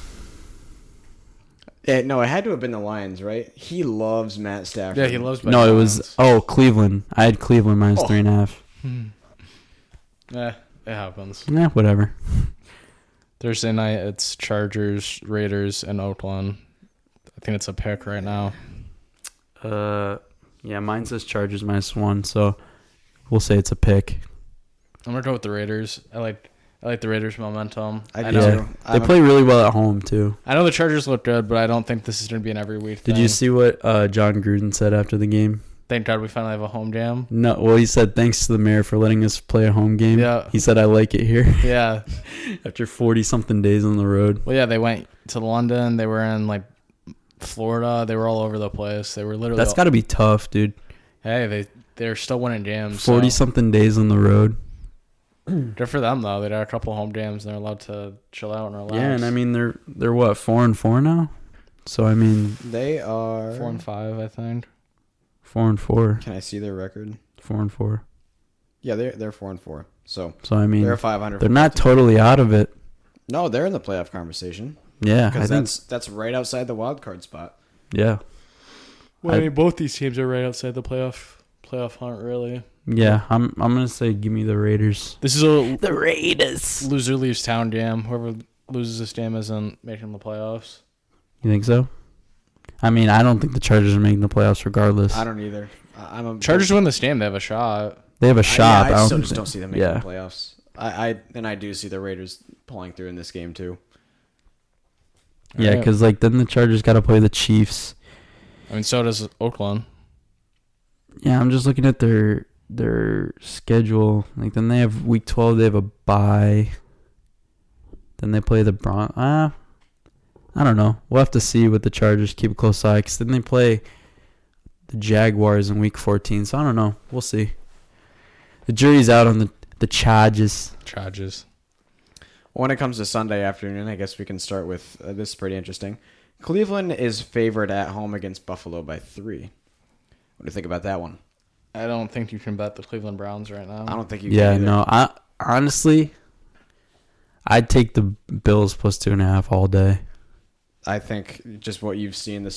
it had to have been the Lions, right? He loves Matt Stafford. Yeah, he loves. No, it was Cleveland. I had Cleveland minus 3.5. Yeah, it happens. Yeah, whatever. Thursday night, it's Chargers, Raiders, and Oakland. I think it's a pick right now. Yeah, mine says Chargers minus 1, so we'll say it's a pick. I'm gonna go with the Raiders. I like the Raiders' momentum. I know. do. They play really well at home too. I know the Chargers look good, but I don't think this is gonna be an every week thing. Did you see what John Gruden said after the game? Thank God we finally have a home jam. No, well, he said thanks to the mayor for letting us play a home game. Yeah. He said I like it here. Yeah. After 40-something days on the road. Well, yeah, they went to London. They were in like Florida. They were all over the place. They were literally. That's got to be tough, dude. Hey, they're still winning games. 40-something days on the road. Good for them though. They got a couple home games and they're allowed to chill out and relax. Yeah, and I mean they're what 4-4 now. So I mean They are 4-5, I think. 4-4. Can I see their record? 4-4. Yeah, they're 4-4. So I mean they're 500. they're not totally out of it. No, they're in the playoff conversation. Yeah, because that's right outside the wild card spot. Yeah. Well, I mean, both these teams are right outside the playoff hunt, really. Yeah, I'm gonna say give me the Raiders. This is a The Raiders. loser leaves town game. Whoever loses this game isn't making the playoffs. You think so? I mean, I don't think the Chargers are making the playoffs regardless. I don't either. Chargers win this game. They have a shot. They have a shot. I I still don't just think- don't see them making the playoffs. I do see the Raiders pulling through in this game too. Yeah, Right. because like then the Chargers got to play the Chiefs. I mean, so does Oakland. Yeah, I'm just looking at their schedule. Like then they have week 12. They have a bye. Then they play the I don't know. We'll have to see with the Chargers. Keep a close eye because then they play the Jaguars in week 14. So I don't know. We'll see. The jury's out on the Chargers. Chargers. When it comes to Sunday afternoon, I guess we can start with this is pretty interesting. Cleveland is favored at home against Buffalo by 3. What do you think about that one? I don't think you can bet the Cleveland Browns right now. I don't think you Yeah, can either. no. I honestly, I'd take the Bills plus 2.5 all day. I think just what you've seen,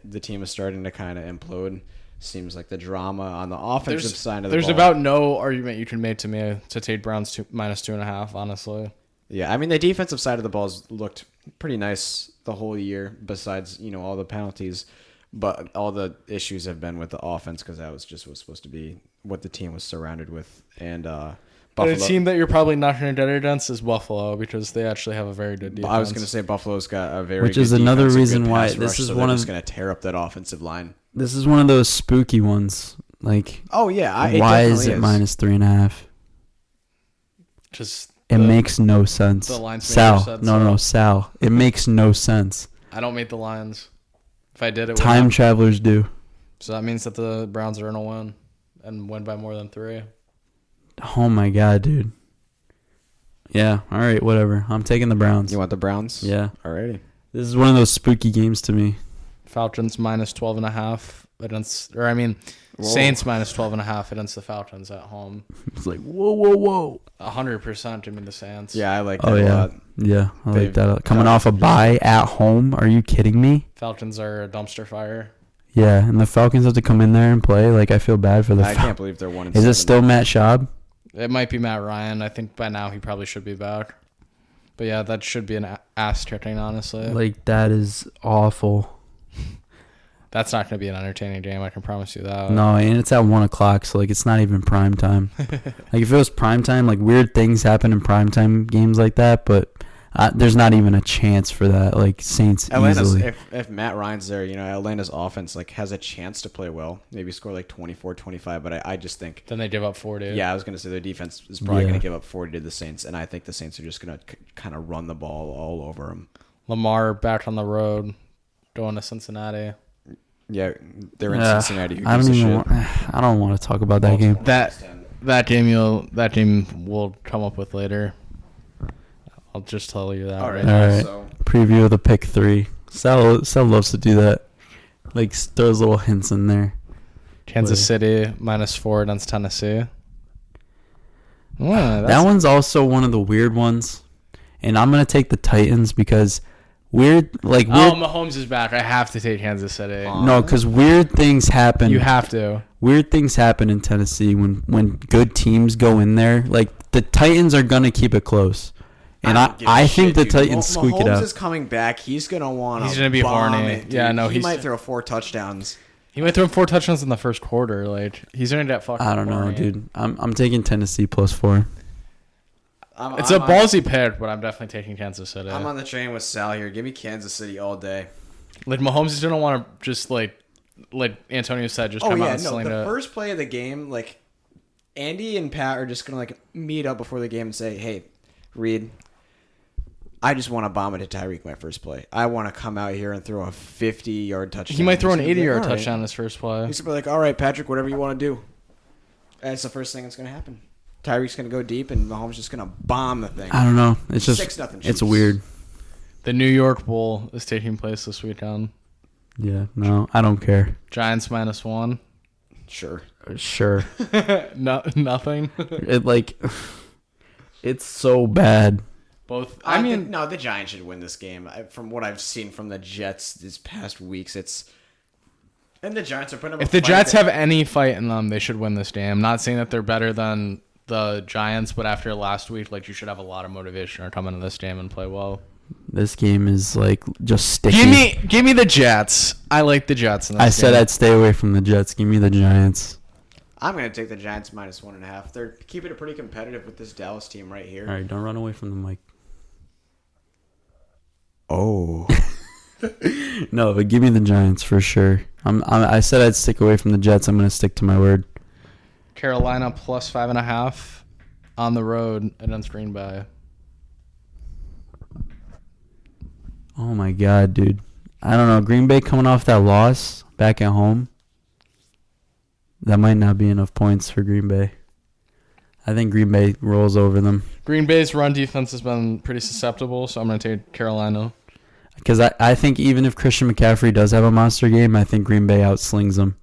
the team is starting to kind of implode. Seems like the drama on the offensive side of the There's ball. about no argument you can make to me to take Browns minus 2.5, honestly. Yeah, I mean the defensive side of the ball's looked pretty nice the whole year. Besides, all the penalties, but all the issues have been with the offense because that was supposed to be what the team was surrounded with. And But Buffalo. a team that you're probably not going to get against is Buffalo because they actually have a very good defense. I was going to say Buffalo's got a very Which good is another defense, a reason good why pass this rush, is so one they're of- just going to tear up that offensive line. This is one of those spooky ones. Like, Oh yeah, why is it minus 3.5? Just It makes no sense. the linesman Sal, said no, so. Sal. It makes no sense. I don't make the lines. If I did, it would Time not. travelers do. So that means that the Browns are going to win and win by more than 3. Oh my god, dude. Yeah, all right, whatever. I'm taking the Browns. You want the Browns? Yeah. Alrighty. This is one of those spooky games to me. Falcons minus 12.5 against, or I mean, Whoa. Saints minus 12.5 against the Falcons at home. It's like, whoa. 100%. I mean, the Saints. Yeah, I like that Oh, a yeah. lot. Yeah, I like They've that. Coming got- off a bye at home? Are you kidding me? Falcons are a dumpster fire. Yeah, and the Falcons have to come in there and play. Like, I feel bad for the I can't believe they're 1-7. Is it still Matt Schaub? It might be Matt Ryan. I think by now he probably should be back. But yeah, that should be an ass kicking, honestly. Like, that is awful. That's not going to be an entertaining game. I can promise you that. No, and it's at 1 o'clock, so, like, it's not even prime time. Like, if it was prime time, like, weird things happen in prime time games like that, but There's not even a chance for that. Like Saints Atlanta's, easily. if Matt Ryan's there, Atlanta's offense like has a chance to play well, maybe score like 24, 25. But I just think Then they give up 40. yeah, I was gonna say their defense is probably Yeah. gonna give up 40 to the Saints, and I think the Saints are just gonna kind of run the ball all over them. Lamar back on the road, going to Cincinnati. Yeah, they're in Cincinnati. Who I gives don't a even. shit? I don't want to talk about that game. That game we'll come up with later. I'll just tell you that. All right right, now. All right. so Preview of the pick 3. Sal loves to do that. Like throws little hints in there. Kansas City -4 against Tennessee. That one's also one of the weird ones, and I'm gonna take the Titans because weird. Mahomes is back. I have to take Kansas City. No, because weird things happen. You have to. Weird things happen in Tennessee when good teams go in there. Like the Titans are gonna keep it close, and I think the Titans squeak it Mahomes out. is coming back. He's gonna want. He's gonna be horny. Yeah, no, he he's might throw 4 touchdowns. He might throw 4 touchdowns in the first quarter. Like he's gonna get fucking. I don't know, horny. dude. I'm taking Tennessee +4. It's a ballsy pick, but I'm definitely taking Kansas City. I'm on the train with Sal here. Give me Kansas City all day. Like Mahomes is gonna want to just like Antonio said, just come out and sling the it. first play of the game, like Andy and Pat are just gonna like meet up before the game and say, "Hey, Reed, I just want to bomb it to Tyreek my first play. I want to come out here and throw a 50-yard touchdown." He might throw an He's gonna be 80-yard like, "All right." touchdown in his first play. He's gonna be like, "All right, Patrick, whatever you want to do." And it's the first thing that's gonna happen. Tyreek's gonna go deep, and Mahomes just gonna bomb the thing. I don't know. It's just 6-0 it's Chiefs. weird. The New York Bowl is taking place this weekend. Yeah, no, I don't care. Giants -1. Sure. Sure. No, nothing. It's so bad. Both. I mean, no, the Giants should win this game. From what I've seen from the Jets these past weeks, and the Giants are putting up. If the Jets have any fight in them, they should win this game. I'm not saying that they're better than the Giants, but after last week, like you should have a lot of motivation to come into this game and play well. This game is like just sticky. Give me the Jets. I like the Jets. In this I said game. I'd stay away from the Jets. Give me the Giants. I'm going to take the Giants -1.5. They're keeping it pretty competitive with this Dallas team right here. All right, don't run away from the mic. Oh. No, but give me the Giants for sure. I said I'd stick away from the Jets. I'm going to stick to my word. Carolina +5.5 on the road against Green Bay. Oh my God, dude. I don't know. Green Bay coming off that loss back at home. That might not be enough points for Green Bay. I think Green Bay rolls over them. Green Bay's run defense has been pretty susceptible, so I'm going to take Carolina. Because I think even if Christian McCaffrey does have a monster game, I think Green Bay outslings them.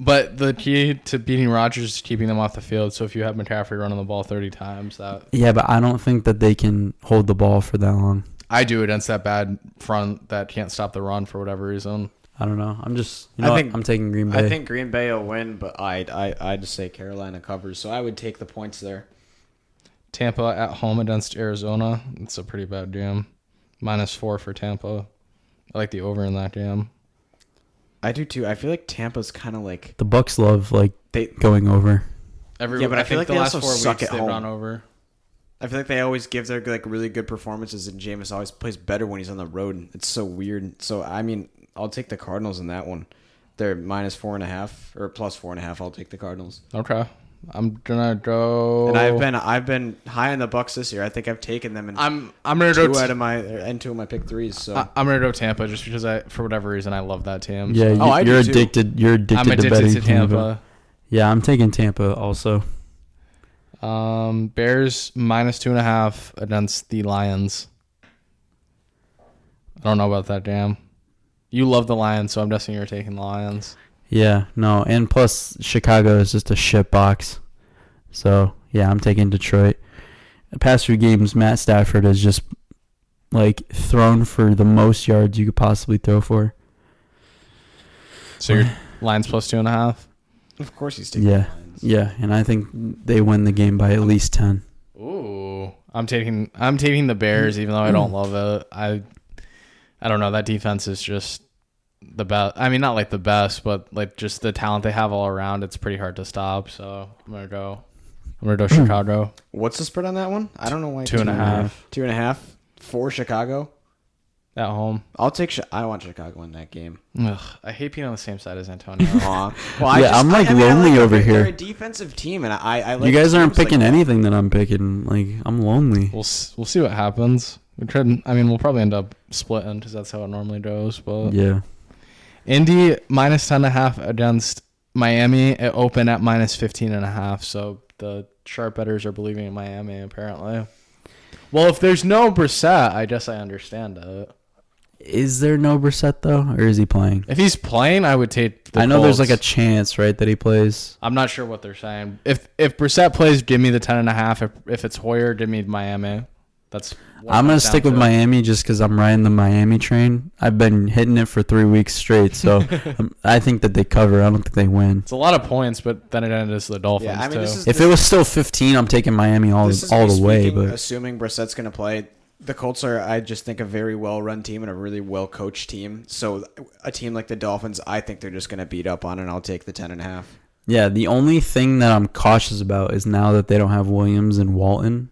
But the key to beating Rodgers is keeping them off the field. So if you have McCaffrey running the ball 30 times, Yeah, but I don't think that they can hold the ball for that long. I do against that bad front that can't stop the run for whatever reason. I don't know. I'm just. I'm taking Green Bay. I think Green Bay will win, but I'd just say Carolina covers, so I would take the points there. Tampa at home against Arizona. It's a pretty bad game. -4 for Tampa. I like the over in that game. I do too. I feel like Tampa's kind of like the Bucks love they. going over. Yeah, but I feel like the they last also 4 suck weeks at they've home. gone over. I feel like they always give their like really good performances, and Jameis always plays better when he's on the road. It's so weird. So I mean, I'll take the Cardinals in that one. They're -4.5 or +4.5. I'll take the Cardinals. Okay, I'm gonna go. And I've been high on the Bucks this year. I think I've taken them in I'm gonna go two of my pick threes. So I'm gonna go Tampa just because for whatever reason I love that team. Yeah, so. I do you're too. addicted. You're addicted I'm to addicted betting to Tampa. Yeah, I'm taking Tampa also. Bears -2.5 against the Lions. I don't know about that, damn. You love the Lions, so I'm guessing you're taking the Lions. Yeah, no, and plus Chicago is just a shit box. So yeah, I'm taking Detroit. The past 3 games, Matt Stafford has just like thrown for the most yards you could possibly throw for. So your Lions +2.5. of course he's taking Yeah, the Lions. yeah, and I think they win the game by at least 10. Ooh, I'm taking the Bears, even though I don't love it. I don't know. That defense is just the best. I mean, not like the best, but like just the talent they have all around. It's pretty hard to stop. So I'm gonna go I'm going to go Chicago. What's the spread on that one? I don't know why. 2.5. 2.5 for Chicago. At home. I'll take. I want Chicago in that game. Ugh, I hate being on the same side as Antonio. Aw. Well, Yeah, I'm, like, I lonely like over them. here. They're a defensive team, and I like. You guys aren't teams like picking that. anything that I'm picking. Like, I'm lonely. We'll see what happens. We'll probably end up splitting because that's how it normally goes. But Yeah. Indy minus 10.5 against Miami. It opened at minus 15.5. So the sharp bettors are believing in Miami apparently. Well, if there's no Brissett, I guess I understand it. Is there no Brissett, though? Or is he playing? If he's playing, I would take the I know there's Colts. like a chance, right, that he plays. I'm not sure what they're saying. If Brissett plays, give me the 10.5. If it's Hoyer, give me Miami. That's. what I'm it going comes to stick down with to. Miami just because I'm riding the Miami train. I've been hitting it for 3 weeks straight, so I think that they cover. I don't think they win. It's a lot of points, but then it is the Dolphins Yeah, I mean, too. this is If it was still 15, I'm taking Miami all This is the me way. speaking, But assuming Brissett's going to play, the Colts are, I just think, a very well-run team and a really well-coached team. So a team like the Dolphins, I think they're just going to beat up on, and I'll take the 10.5. yeah, the only thing that I'm cautious about is now that they don't have Williams and Walton.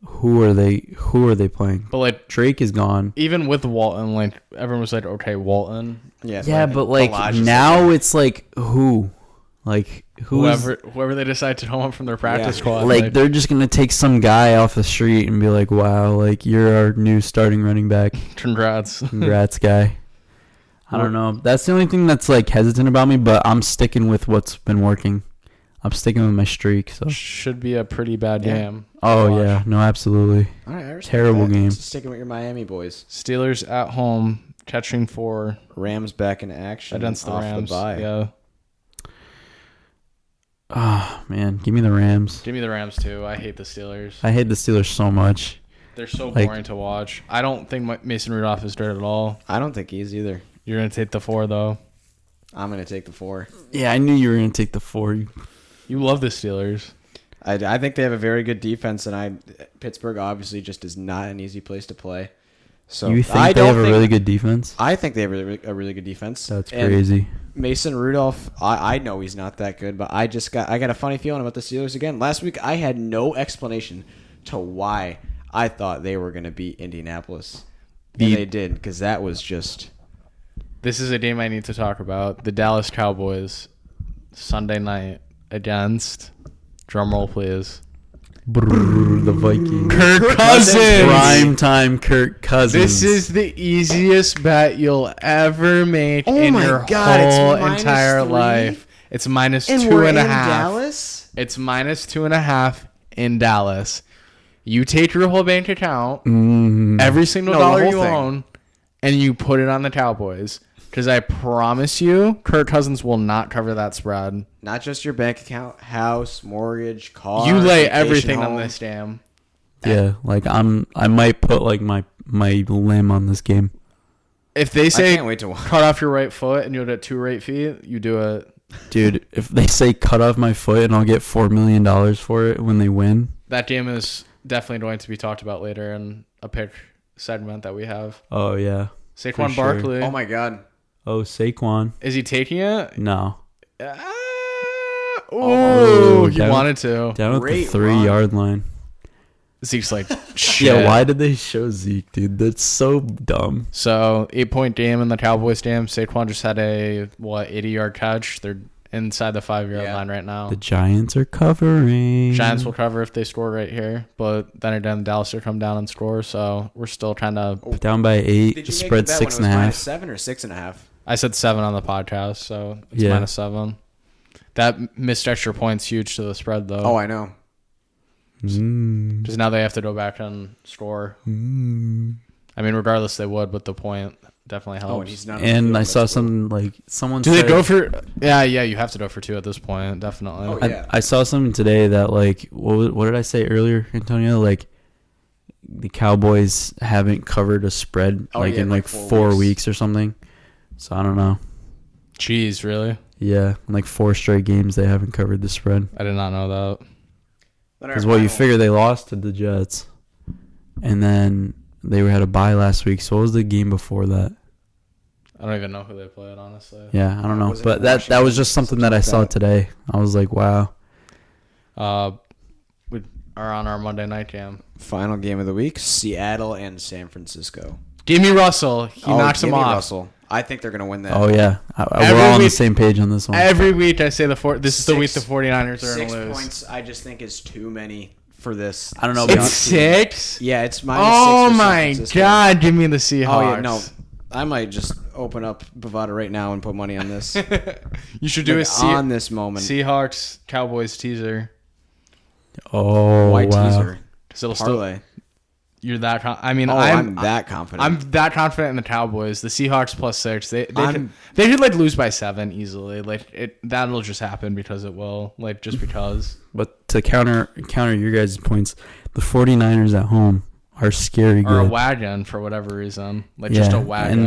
Who are they playing? But like Drake is gone. even with Walton, like everyone was like, okay, Walton, Yeah, but like Balaj is now there. it's like who? Like whoever they decide to come up from their practice Yeah. squad. Like they're just gonna take some guy off the street and be like, "Wow, like you're our new starting running back. congrats. Congrats, guy." I don't know. That's the only thing that's like hesitant about me, but I'm sticking with what's been working. I'm sticking with my streak. So. Should be a pretty bad Yeah. game. Oh Watch. yeah, no, absolutely. All right, I respect Terrible that. game. Just sticking with your Miami boys. Steelers at home catching 4 Rams back in action against the off Rams. The bye. Yeah, Oh man, give me the Rams. give me the Rams too. I hate the Steelers. I hate the Steelers so much. They're so like- boring to watch. I don't think Mason Rudolph is good at all. I don't think he is either. You're gonna take the 4 though. I'm going to take the 4. Yeah, I knew you were gonna take the 4. You love the Steelers. I think they have a very good defense, and Pittsburgh obviously just is not an easy place to play. So You think I they don't have a think- really good defense? I think they have a really good defense. That's And crazy. Mason Rudolph, I know he's not that good, but I got a funny feeling about the Steelers again. Last week I had no explanation to why I thought they were going to beat Indianapolis. And they did, because that was just... This is a game I need to talk about. The Dallas Cowboys Sunday night against, drumroll please, Brrr, the Vikings. Kirk Cousins. Prime time Kirk Cousins. This is the easiest bet you'll ever make Oh in my your God, it's whole minus entire 3? life. It's minus And 2.5. we're in Dallas? It's minus 2.5 in Dallas. You take your whole bank account, every single No, the dollar whole you thing. own, and you put it on the Cowboys. Because I promise you, Kirk Cousins will not cover that spread. Not just your bank account, house, mortgage, car. You lay vacation everything on home. this game. Yeah, like I might put like my limb on this game. If they I say can't wait to watch. cut off your right foot and you'll get 2 right feet, you do it. Dude, if they say cut off my foot and I'll get $4 million for it when they win. That game is definitely going to be talked about later in a pick segment that we have. Oh yeah. Saquon sure. Barkley. Oh my God. Oh, Saquon. Is he taking it? No. Oh, he down- wanted to. Down at the Great 3-yard line. Zeke's like, shit. Yeah, why did they show Zeke, dude? That's so dumb. So 8-point game in the Cowboys game. Saquon just had a 80-yard catch. They're inside the 5-yard Yeah. line right now. The Giants are covering. Giants will cover if they score right here, but then again, Dallas will come down and score. So we're still kind of. Down by 8. Did you make Spread the bet when it was 6.5. minus 7 or 6.5? I said 7 on the podcast, so it's Yeah. minus 7. That missed extra points huge to the spread though. Oh, I know. Because now they have to go back and score. I mean, regardless, they would, but the point definitely helps. Oh, and he's not. on the And field. I saw That's cool. something like someone Do said, they go for? Yeah, you have to go for 2 at this point, definitely. Oh, yeah. I saw something today that like what did I say earlier, Antonio? Like the Cowboys haven't covered a spread Oh, like yeah, in like like 4 4 weeks. weeks or something. So I don't know. Jeez, really? Yeah, in like 4 straight games they haven't covered the spread. I did not know that. Then our Because well, you final- figure they lost to the Jets, and then they had a bye last week. So what was the game before that? I don't even know who they played, honestly. Yeah, I don't know. Was it But that was Washington? just something Something that I like saw that. today. I was like, wow. are on our Monday night game. Final game of the week: Seattle and San Francisco. Give me Russell. He knocks give him me off. Russell. I think they're going to win that. Oh yeah, Every we're all on the week- same page on this one. Every week I say this is the week the 6 49ers are going 6 to lose. points, I just think is too many for this. I don't know, It's Seahawks. 6? Yeah, it's -6. Oh for San my Francisco. God, give me the Seahawks. Oh yeah, no. I might just open up Bovada right now and put money on this. You should do Like, a on this moment. Seahawks Cowboys teaser. Oh White wow. teaser. Because it'll still, Parlay. you're that. I mean, I'm that confident. I'm that confident in the Cowboys. The Seahawks +6. They I'm- could like lose by 7 easily. Like that'll just happen because it will. Like just because. But to counter your guys' points, the 49ers at home are scary Or a good. wagon for whatever reason. Like just a Yeah, wagon.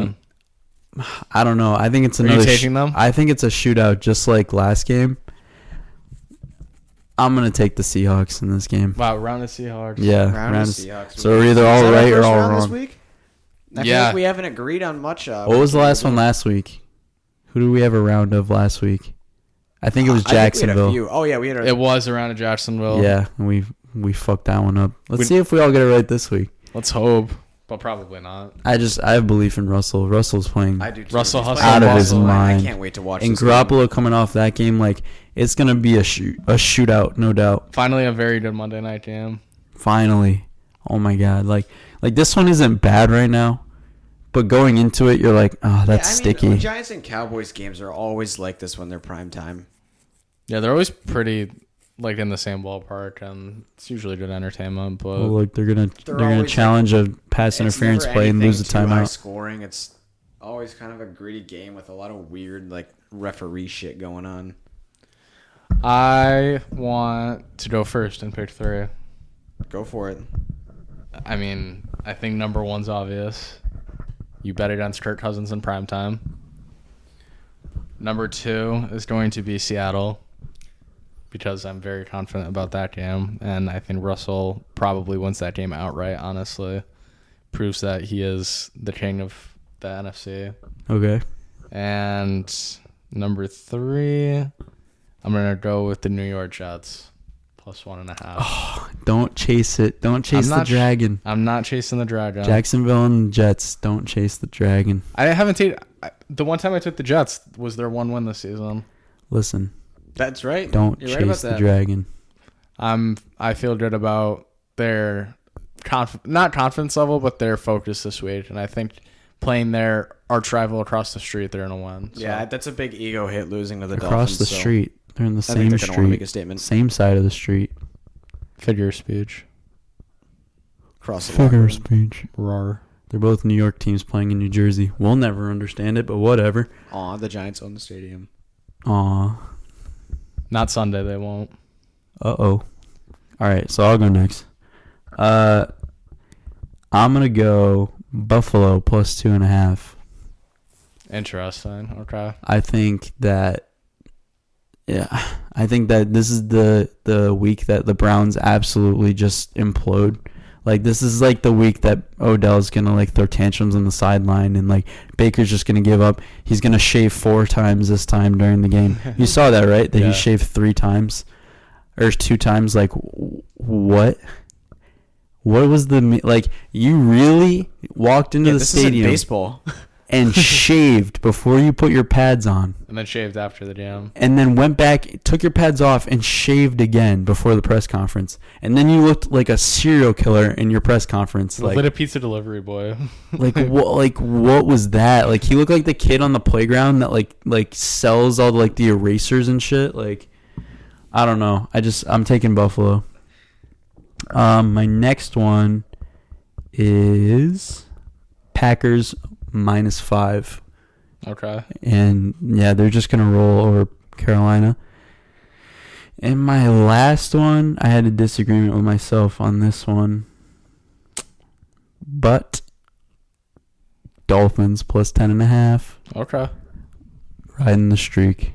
and I don't know. I think it's Are you another. taking them? I think it's a shootout, just like last game. I'm gonna take the Seahawks in this game. Wow, round the Seahawks. Yeah, Round round of of- Seahawks. so we're either Is all that our right or first all round this wrong. week? I feel Yeah. like we haven't agreed on much. What was the last one last week? Who did we have a round of last week? I think it was Jacksonville. Oh yeah, we had. It was around Jacksonville. Yeah, and we fucked that one up. Let's We- see if we all get it right this week. Let's hope. But probably not. I have belief in Russell. Russell's playing. I do too. Russell He's Hustle playing out of his awesome. mind. I can't wait to watch. And this game. Garoppolo coming off that game, like it's gonna be a shootout, no doubt. Finally, a very good Monday night game. Finally, oh my God, like this one isn't bad right now, but going into it, you're like, oh, that's sticky. The Giants and Cowboys games are always like this when they're prime time. Yeah, they're always pretty like in the same ballpark, and it's usually good entertainment. But Oh, look, they're gonna always challenge a pass It's interference never play and lose the anything too high timeout. scoring. It's always kind of a gritty game with a lot of weird like referee shit going on. I want to go first and pick 3. Go for it. I mean, I think number 1's obvious. You bet against Kirk Cousins in primetime. Number 2 is going to be Seattle, because I'm very confident about that game, and I think Russell probably wins that game outright, honestly. Proves that he is the king of the NFC. Okay. And number 3, I'm going to go with the New York Jets, +1.5. Don't chase it. Don't chase the dragon. I'm not chasing the dragon. Jacksonville and Jets. Don't chase the dragon. I haven't taken... The one time I took the Jets was their 1 win this season. Listen, That's right. don't You're right about chase the that. dragon. I feel good about their not confidence level, but their focus this week, and I think playing their arch rival across the street, they're gonna win. So. Yeah, that's a big ego hit losing to the Across Dolphins. the so street. They're in the I think same they're gonna want to make a street. statement. Same side of the street. Figure of speech. Cross the locker room. speech. Roar. They're both New York teams playing in New Jersey. We'll never understand it, but whatever. Aw, the Giants own the stadium. Aw. Not Sunday, they won't. Uh-oh. All right, so I'll go next. I'm going to go Buffalo +2.5. Interesting. Okay. I think that this is the week that the Browns absolutely just implode. Like, this is like the week that Odell's gonna like throw tantrums on the sideline, and like Baker's just gonna give up. He's gonna shave 4 times this time during the game. You saw that, right? That Yeah. he shaved 3 times or 2 times. Like, what? What was like? You really walked into the this isn't stadium baseball. and shaved before you put your pads on, And then shaved after the game. and then went back, took your pads off, and shaved again before the press conference. And then you looked like a serial killer in your press conference. Like Like, a pizza delivery boy. what was that? Like, he looked like the kid on the playground that like sells all like the erasers and shit. Like, I don't know. I'm taking Buffalo. My next one is Packers -5. Okay. And yeah, they're just gonna roll over Carolina. And my last one, I had a disagreement with myself on this one, but Dolphins +10.5, Okay. riding the streak.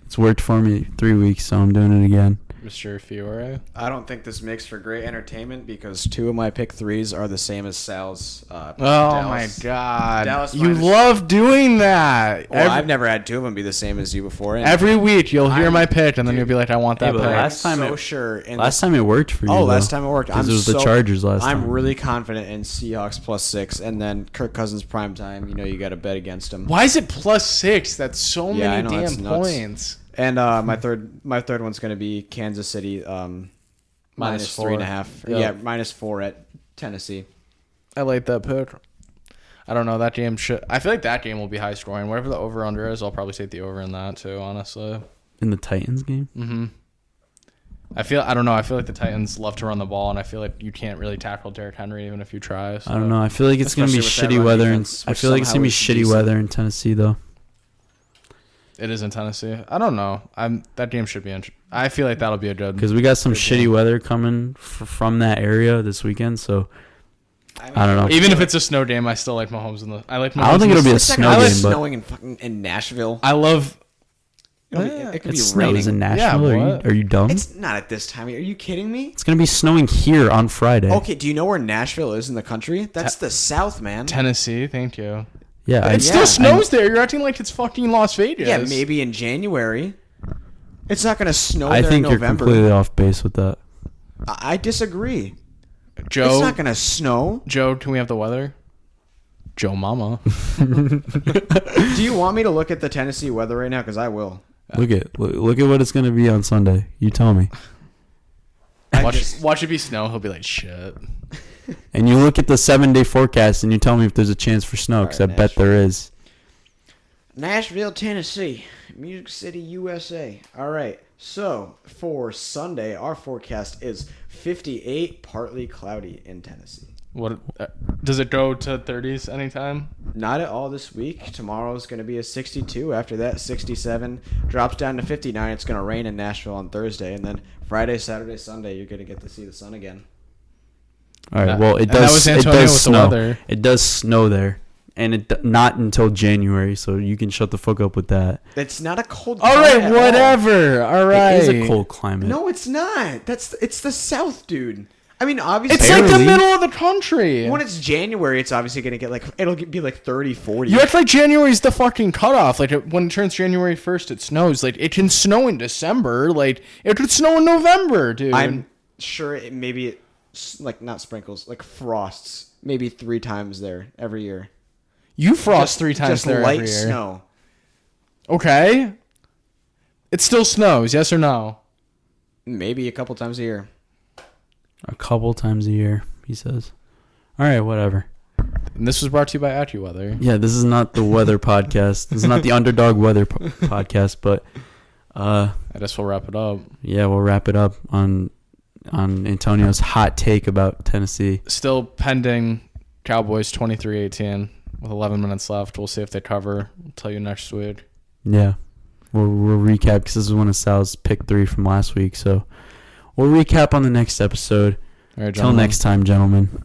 It's worked for me 3 weeks, so I'm doing it again. Mr. Fiore. I don't think this makes for great entertainment because 2 of my pick 3s are the same as Sal's. Oh Dallas. my God! Dallas You minus- love doing that. Well, I've never had 2 of them be the same as you before. And Every week you'll hear I'm- my pick, and then you'll be like, "I want that Hey, but pick." last time so it- sure. In Last time it worked for you. Oh, last though, time it worked. 'cause it was the Chargers last time. I'm really confident in Seahawks +6, and then Kirk Cousins prime time. You know, you got to bet against him. Why is it +6? That's so Yeah, I many know, that's damn nuts. points. And my third one's going to be Kansas City minus -4. 3.5. Yep. Yeah, -4 at Tennessee. I like that pick. I don't know. That game should. I feel like that game will be high scoring. Whatever the over under is, I'll probably take the over in that too. Honestly. In the Titans game? Mm-hmm. I don't know. I feel like the Titans love to run the ball, and I feel like you can't really tackle Derrick Henry even if you try. So. I don't know. I feel like it's going to be Especially shitty with that run weather. defense, I which feel like it's going to be somehow is shitty decent. weather in Tennessee, though. It is in Tennessee. I don't know. That game should be. I feel like that'll be a good. Because we got some Good shitty game. weather coming from that area this weekend, so I don't know. Even if it's a snow game, I still like Mahomes in the. I like. Mahomes I don't think in it'll the- be a It's not snow gonna be game, but snowing in Nashville. I love. It could it be snows raining. in Nashville. Yeah, are, what? you, are you dumb? It's not at this time. Are you kidding me? It's going to be snowing here on Friday. Okay, do you know where Nashville is in the country? That's the South, man. Tennessee. Thank you. Yeah, It Yeah. still snows there. You're acting like it's fucking Las Vegas. Yeah, maybe in January. It's not going to snow I there think in you're November. completely off base with that. I disagree. Joe. It's not going to snow. Joe, can we have the weather? Joe Mama. Do you want me to look at the Tennessee weather right now? Because I will. Look at what it's going to be on Sunday. You tell me. Watch it be snow. He'll be like, shit. And you look at the 7-day forecast and you tell me if there's a chance for snow, because I Alright, bet there is. Nashville, Tennessee. Music City, USA. All right. So, for Sunday, our forecast is 58, partly cloudy in Tennessee. What does it go to 30s anytime? Not at all this week. Tomorrow's going to be a 62. After that, 67. Drops down to 59. It's going to rain in Nashville on Thursday. And then Friday, Saturday, Sunday, you're going to get to see the sun again. All right. Well, it And that does. was It Antonio does with the snow. weather. It does snow there, and it not until January. So you can shut the fuck up with that. It's not a cold All climate right, at all. whatever. All right. It is a cold climate. No, it's not. It's the South, dude. I mean, obviously. It's like the Barely. middle of the country. When it's January, it's obviously going to get it'll be like 30, 40. You act like January's the fucking cutoff. Like when it turns January 1st, it snows. Like it can snow in December. Like it could snow in November, dude. I'm sure like not sprinkles, like frosts, maybe 3 times there every year. you frost 3 times just there light every year. snow. Okay. It still snows, yes or no? Maybe a couple times a year. A couple times a year, he says. All right, whatever. And this was brought to you by AccuWeather. Yeah, this is not the weather podcast. This is not the underdog weather podcast, but I guess we'll wrap it up. yeah, we'll wrap it up on Antonio's hot take about Tennessee. Still pending Cowboys 23-18 with 11 minutes left. We'll see if they cover. We'll tell you next week. Yeah, we'll recap because this is one of Sal's pick 3 from last week. So we'll recap on the next episode. All right, Till gentlemen. next time, gentlemen.